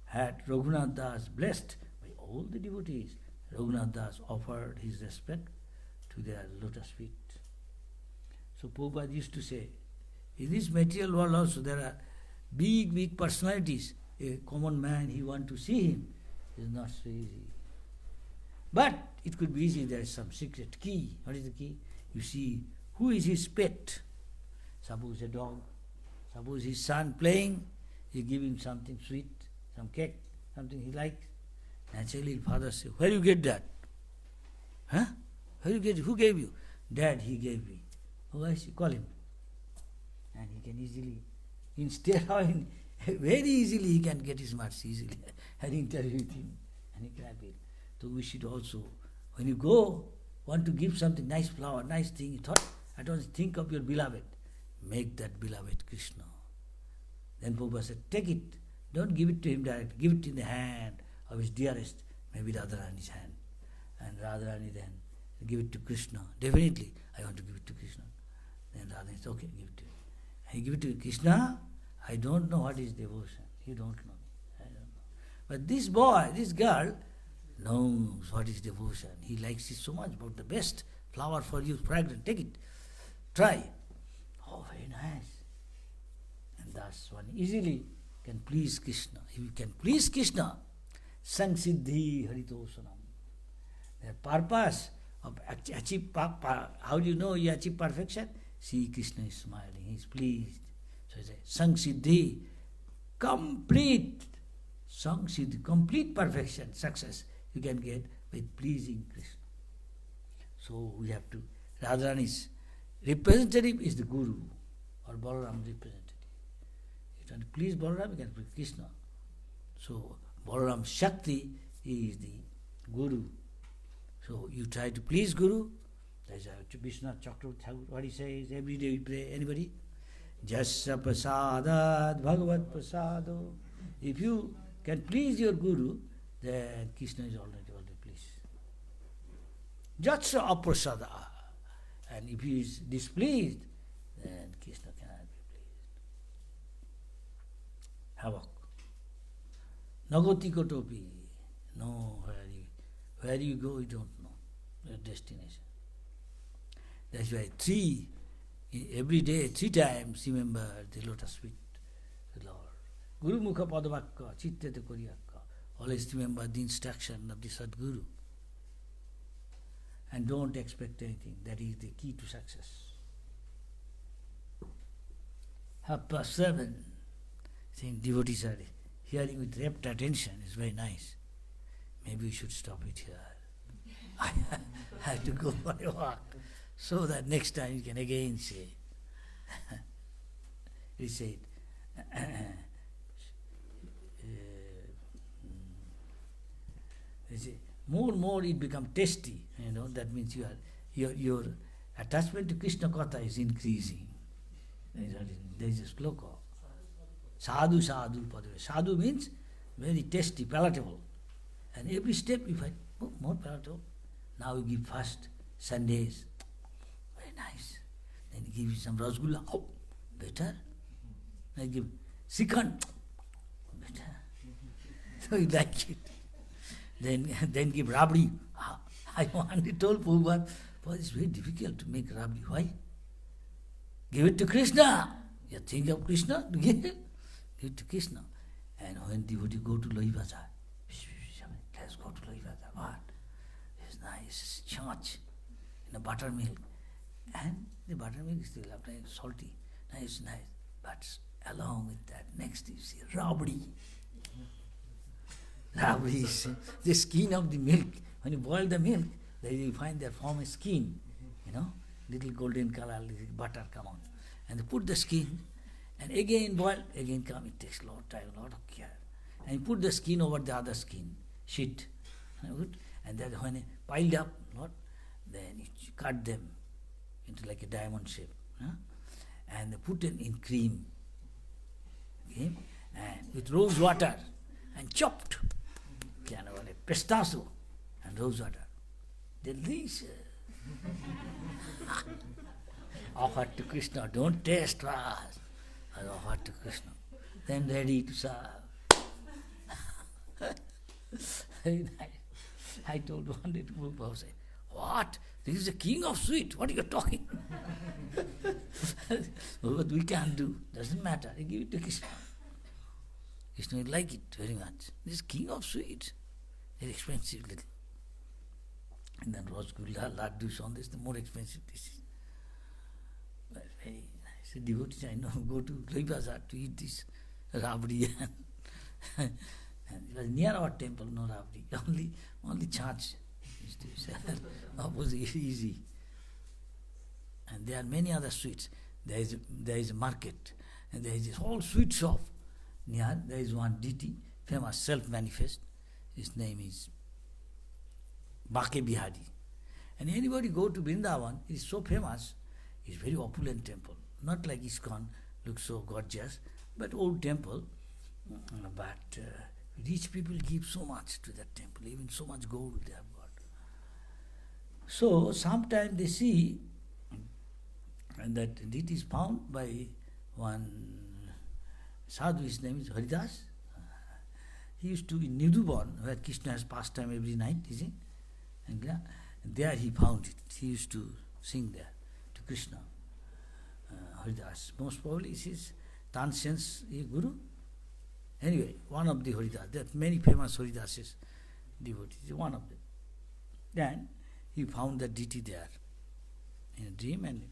had Raghunath Das blessed by all the devotees. Raghunath Das offered his respect to their lotus feet. So Prabhupada used to say, in this material world also there are big personalities. A common man, he wants to see him. It is not so easy. But it could be easy, there is some secret key. What is the key? You see, who is his pet? Suppose a dog. Suppose his son playing, you give him something sweet, some cake, something he likes. Naturally, father says, where you get that? Huh? Where you get it? Who gave you? Dad, he gave me. Oh, I see, call him. And he can easily, instead of, very easily he can get his marks easily. And interview with him, and he can appeal. So we should also, when you go want to give something, nice flower, nice thing, you thought, at once think of your beloved. Make that beloved Krishna. Then Prabhupada said, take it. Don't give it to him directly. Give it in the hand of his dearest, maybe Radharani's hand. And Radharani then give it to Krishna. Definitely, I want to give it to Krishna. Then Radharani said, okay, give it to him. And he give it to Krishna. I don't know what is devotion. You don't know. I don't know. But this boy, this girl, knows what is devotion. He likes it so much, but the best flower for you, fragrant, take it. Try. Oh, very nice. And thus one easily can please Krishna. If you can please Krishna, Sangshiddhi Haritosanam. The purpose of achieve, how do you know you achieve perfection? See, Krishna is smiling, he is pleased. So he says, Sangshiddhi, complete Sangshiddhi, complete perfection, success you can get with pleasing Krishna. So we have to, Radharani's representative is the Guru, or Balaram's representative. If you want to please Balaram, you can please Krishna. So Balaram's Shakti is the Guru. So you try to please Guru. There is a Vishwanath Chakravarti, what he says, every day we pray. Anybody? Jasya prasadat bhagavat prasado. If you can please your Guru, then Krishna is already pleased. Jasya aprasada. And if he is displeased, then Krishna cannot be pleased. Havoc. Nagoti kotopi. No, where you go, you don't know your destination. That's why every day, 3 times, remember the lotus feet, the Lord. Guru Mukha Padavakka, Chittete Koriyakka. Always remember the instruction of the Sadguru. And don't expect anything. That is the key to success. 7:30. Saying devotees are hearing with rapt attention is very nice. Maybe we should stop it here. I have to go for a walk. So that next time you can again say. He said, more and more it becomes tasty. That means your attachment to Krishna Katha is increasing. There is a sloka. Sadhu sadhu padave. Sadhu means very tasty, palatable. And every step you find more palatable. Now you give fast Sundays. Very nice. Then you give you some rasgulla. Oh, better. Then give Iskcon. Better. So you like it. Then give rabdi. I only told Prabhupada, it's very difficult to make rabdi. Why? Give it to Krishna. You think of Krishna? Give it to Krishna. And when devotee go to Lohi Bazaar, let's go to Lohi Bazaar. What? It's nice, chach, in a buttermilk. And the buttermilk is still salty. Nice. But along with that, next you see rabdi. Rabdi is the skin of the milk. When you boil the milk, then you find that form a skin, little golden color, little butter come out. And they put the skin, and again boil, again come. It takes a lot of time, a lot of care. And you put the skin over the other skin, sheet. And then when it piled up, then you cut them into like a diamond shape. And they put them in cream. Okay? And with rose water, and chopped. Pistachio and rose water. Delicious. Offered to Krishna. Don't taste first. Offered to Krishna. Then ready to serve. Very nice. I told one day to Prabhupada, say, what? This is the king of sweet. What are you talking? What we can't do. Doesn't matter. I give it to Krishna. Krishna will like it very much. This is king of sweets. Very expensive little. And then Rasgulla, laddus, on this, the more expensive dishes. But very nice. The devotees I know go to Lohi Bazaar to eat this rabdi. And it was near our temple, no rabdi. Only chach used to sell. Opposite, easy. And there are many other sweets. There is a market. And there is this whole sweet shop. Near, there is one deity, famous self-manifest. His name is Bake Bihari. And anybody go to Vrindavan, it is so famous, it's very opulent temple. Not like Iskcon, looks so gorgeous, but old temple. But rich people give so much to that temple, even so much gold they have got. So sometimes they see that it is found by one sadhu, his name is Haridas. He used to in Nidhuban, where Krishna has pastime every night, you see. And there he found it. He used to sing there to Krishna. Haridas. Most probably he is Tansen's guru. Anyway, one of the Haridas. There are many famous Haridases, devotees. One of them. Then he found the deity there in a dream, and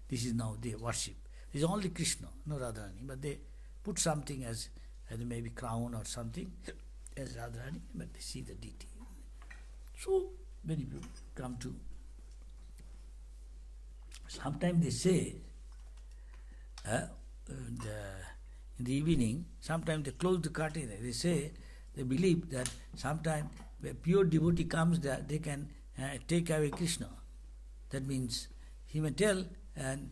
this is now they worship. This is only Krishna, no Radharani, but they put something as maybe crown or something as Radharani, but they see the deity. So many people come to. Sometimes they say in the evening, sometimes they close the curtain. They say they believe that sometimes a pure devotee comes there, they can take away Krishna. That means he may tell and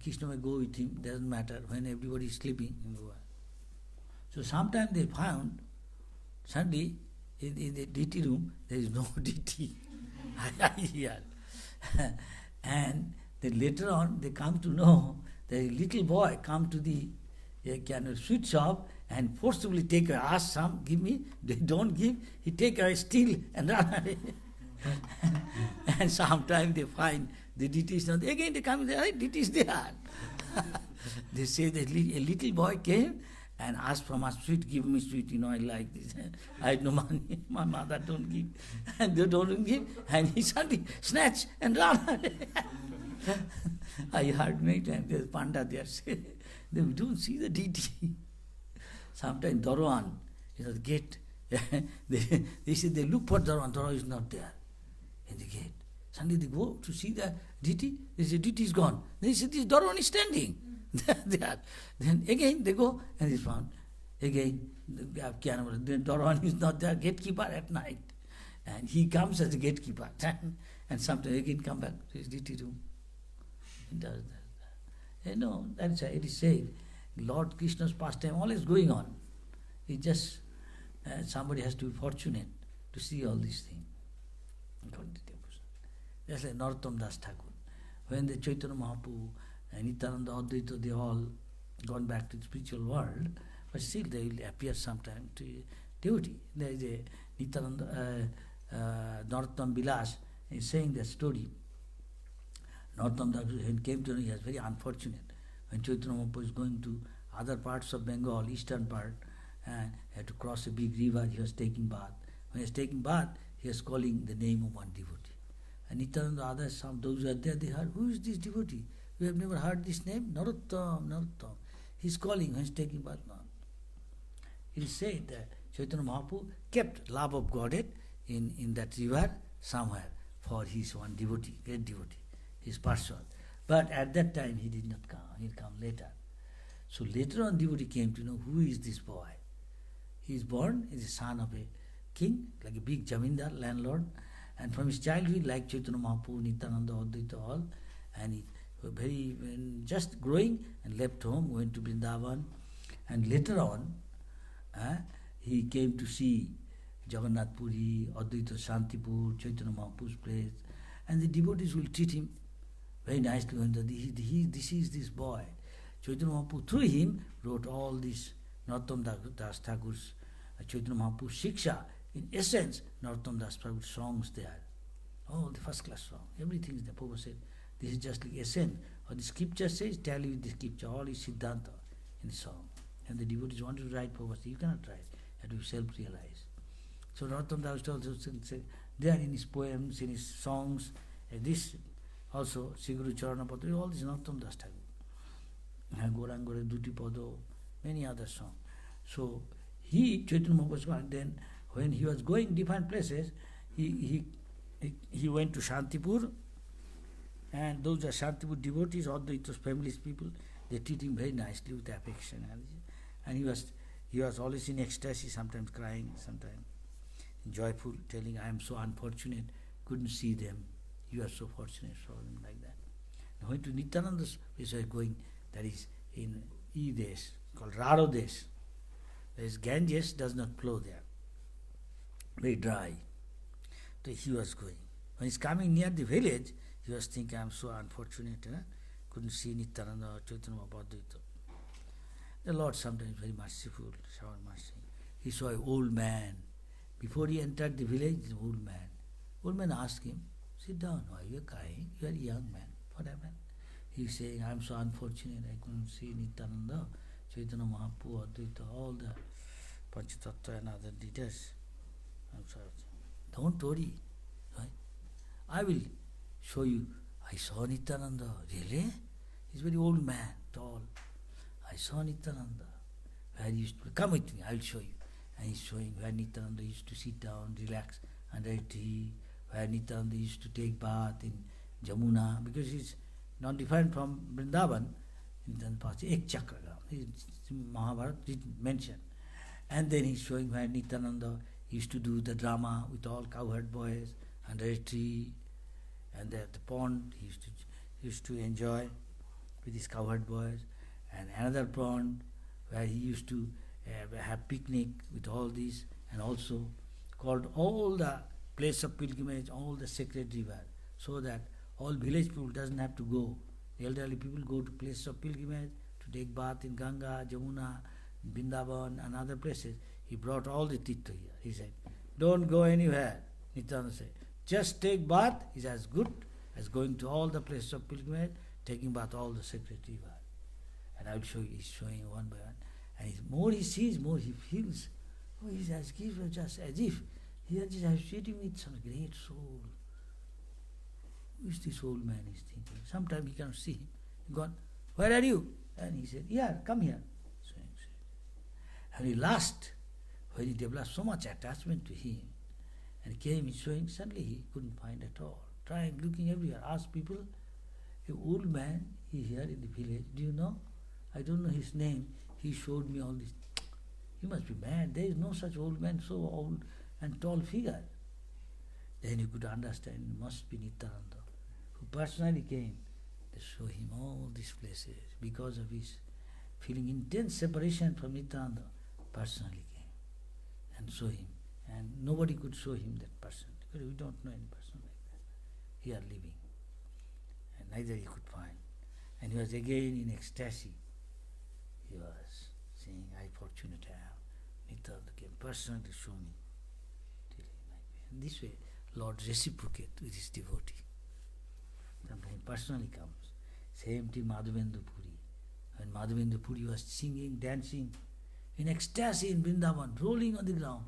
Krishna may go with him, doesn't matter, when everybody is sleeping. So sometimes they found, suddenly in the deity room, there is no deity. And then later on they come to know that a little boy come to the sweet shop and forcibly take away, ask some, give me, they don't give, he take away, steal and run away. And sometimes they find the deity is not there. Again they come and say, deity is there. They say that a little boy came and asked for my sweet, give me sweet, I like this. I had no money, my mother don't give, and they don't give, and he suddenly snatch and run away. I heard many times, there's Panda there say, they don't see the deity. Sometimes Darwan, the gate, they say they look for Darwan, Darwan is not there in the gate. Suddenly they go to see the deity, they say deity is gone. They say this Darwan is standing. There. Then again they go and it's found. Again, then Darwan is not there, gatekeeper at night. And he comes as a gatekeeper. And sometimes again come back to his deity room. He does that. That's why it is said, Lord Krishna's pastime always going on. It just, somebody has to be fortunate to see all these things. Just like Narottam Das Thakur. When the Chaitanya Mahaprabhu and Nityananda Advaita, they all gone back to the spiritual world, but still they will appear sometime to devotee. There is a Nityananda, Narottam Vilas is saying that story. Narottam Das, when came to know, he was very unfortunate. When Chaitanya Mahaprabhu is going to other parts of Bengal, eastern part, and had to cross a big river, he was taking bath. When he was taking bath, he was calling the name of one devotee. And Nityananda, others, some those who are there, they heard, who is this devotee? We have never heard this name, Narottam, Narottam. He's calling when he's taking bath. No. It is said that Chaitanya Mahaprabhu kept love of Godhead in that river somewhere for his one devotee, great devotee, his person. But at that time he did not come, he'll come later. So later on devotee came to know who is this boy. He is born, he is the son of a king, like a big jamindar, landlord, and from his childhood, like Chaitanya Mahaprabhu, Nityananda, Advaita, all, and he very just growing and left home, went to Vrindavan, and later on he came to see Jagannath Puri, Advaita Shantipur, Chaitanya Mahaprabhu's place, and the devotees will treat him very nicely. When this is this boy. Chaitanya Mahaprabhu through him wrote all this Narottam Das Thakur's Chaitanya Mahaprabhu Shiksha. In essence, Narottam Das Thakur's songs there. All the first class song. Everything is there. Prabhupada said, this is just like essence. Or the scripture says, tally with the scripture. All is Siddhanta in the song. And the devotees want to write Prabhupada said, you cannot write. You have to be self-realized. So Narottam Das also said, there in his poems, in his songs, and this also, Siguru Charanapatra, all these Narottam Das Thakur. Gorangore Duti Pado, many other songs. So he, Chaitanya Mahaprabhu, then when he was going different places, he went to Shantipur, and those are Shantipur devotees, all the families people, they treat him very nicely with affection. And he was always in ecstasy, sometimes crying, sometimes joyful, telling, I am so unfortunate couldn't see them. You are so fortunate, saw them like that. Now when to Nityananda's place was going, that is in Desh, called Raro Desh. There is Ganges does not flow there. Very dry. So he was going. When he's coming near the village, he was thinking, I'm so unfortunate, couldn't see Nityananda or Chaitanya Mahaprabhu. The Lord sometimes very merciful, shower mercy. He saw an old man. Before he entered the village, the old man. Old man asked him, sit down, why are you crying? You are a young man. What happened? He is saying, I am so unfortunate, I couldn't see Nityananda, Chaitanya Mahaprabhu, Advaita, all the Panchatattva and other details. I'm sorry. Don't worry. Right? I will show you. I saw Nityananda. Really? He's a very old man, tall. I saw Nityananda. Where he used to come with me, I will show you. And he's showing where Nityananda used to sit down, relax under a tree, where Nityananda used to take bath in Jamuna, because he's not different from Vrindavan. In the past, Ek Chakra, Mahabharata didn't mention. And then he's showing where Nityananda used to do the drama with all cowherd boys under a tree, and at the pond he used to enjoy with his cowherd boys, and another pond where he used to have picnic with all these, and also called all the place of pilgrimage, all the sacred river, so that all village people doesn't have to go. The elderly people go to place of pilgrimage to take bath in Ganga, Jamuna, Vrindavan and other places. He brought all the tirtha here. He said, don't go anywhere. Nityananda said, just take bath is as good as going to all the places of pilgrimage, taking bath all the sacred river. And I will show you, he's showing one by one. And more he sees, more he feels. Oh, he's as if just as if he is just sitting with some great soul. Who is this old man, he's thinking. Sometimes he cannot see him. He gone, where are you? And he said, here, come here. And he last, when he developed so much attachment to him, and he came showing, suddenly he couldn't find at all. Trying, looking everywhere, asked people, an old man, he here in the village, do you know? I don't know his name. He showed me all this. He must be mad. There is no such old man, so old and tall figure. Then you could understand, it must be Nityananda, who personally came to show him all these places because of his feeling intense separation from Nityananda. Personally came and show him. And nobody could show him that person, because we don't know any person like that here living. And neither he could find. And he was again in ecstasy. He was saying, I fortunate I am. Nityananda came personally to show me. And this way, Lord reciprocate with his devotee. Sometimes personally comes. Same thing Madhavendra Puri. When Madhavendra Puri was singing, dancing, in ecstasy in Vrindavan, rolling on the ground,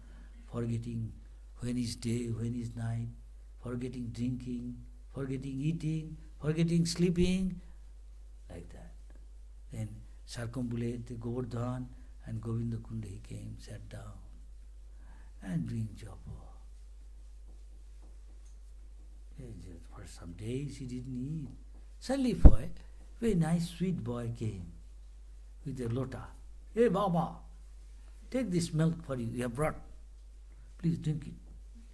forgetting when is day, when is night, forgetting drinking, forgetting eating, forgetting sleeping, like that. Then circumambulate the Govardhan and Govinda Kunda, he came, sat down, and doing japa. For some days he didn't eat. Suddenly, a very nice sweet boy came with a lota. Hey Baba, take this milk for you have brought. Please drink it.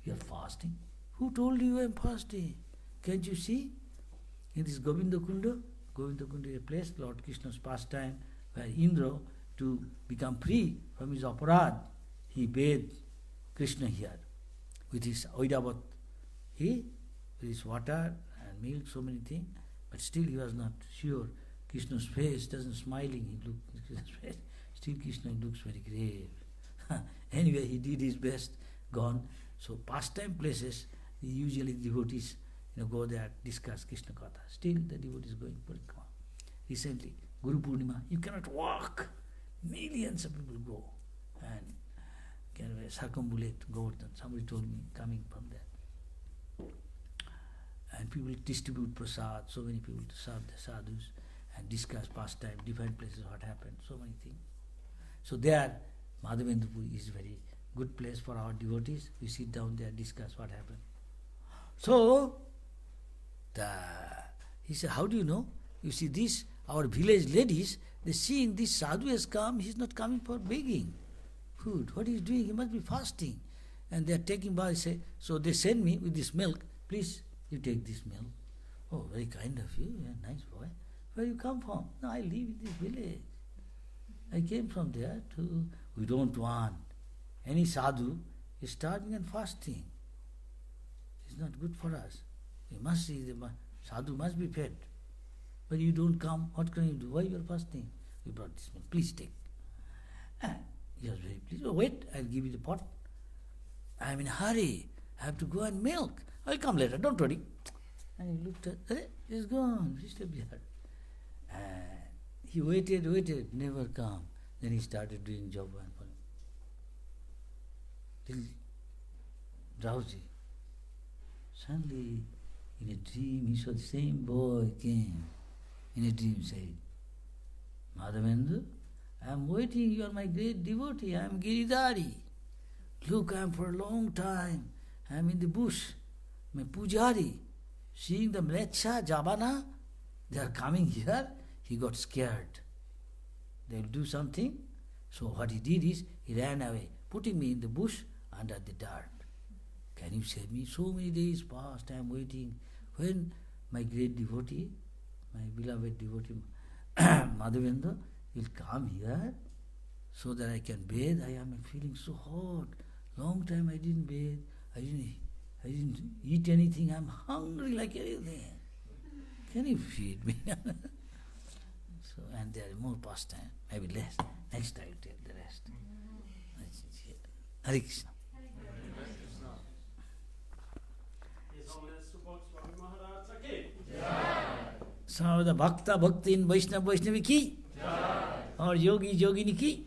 You are fasting. Who told you I am fasting? Can't you see? In this Govinda Kunda is a place, Lord Krishna's pastime, where Indra, to become free from his aparad, he bathed Krishna here with his Oidavat. He, with his water and milk, so many things, but still he was not sure. Krishna's face doesn't smiling, he looked at Krishna's face. Still Krishna looks very grave. Anyway, he did his best, gone. So pastime places, usually devotees go there, discuss Krishna Katha. Still the devotees going parikama. Recently, Guru Purnima, you cannot walk. Millions of people go and can circumambulate Govardhan. Somebody told me, coming from there. And people distribute prasad, so many people to serve the sadhus and discuss pastime, different places, what happened, so many things. So there, Madhavendra is a very good place for our devotees. We sit down there, discuss what happened. So, he said, how do you know? You see, this, our village ladies, they seeing this sadhu has come, he's not coming for begging food. What he's doing, he must be fasting. And they are taking bath, say, so they send me with this milk, please, you take this meal. Oh, very kind of you, you're a nice boy. Where you come from? No, I live in this village. I came from there to, we don't want any sadhu is starving and fasting. It's not good for us. We must see the sadhu must be fed. But you don't come, what can you do? Why you are fasting? We brought this meal, please take. He was very pleased. Oh, wait, I'll give you the pot. I'm in a hurry. I have to go and milk. I'll come later, don't worry. And he looked at, it's gone, he slept there. And he waited, never come. Then he started doing job and till drowsy. Suddenly, in a dream, he saw the same boy came. In a dream, said, Madhavendra, I am waiting, you are my great devotee, I am Giridhari. Look, I am for a long time, I am in the bush, my pujari, seeing the mlecha, jabana, they are coming here, he got scared. They will do something. So what he did is, he ran away, putting me in the bush under the dirt. Can you save me? So many days passed, I am waiting. When my great devotee, my beloved devotee, Madhavendra, will come here so that I can bathe. I am feeling so hot. Long time I didn't bathe. I didn't eat anything. I am hungry like anything. Can you feed me? So, and there is more pastime, maybe less. Next I will tell the rest. Hare Krishna. Some of the Bhakta Bhakti in Vaishnava Vaishnavi ki, or Yogi Yogini ki.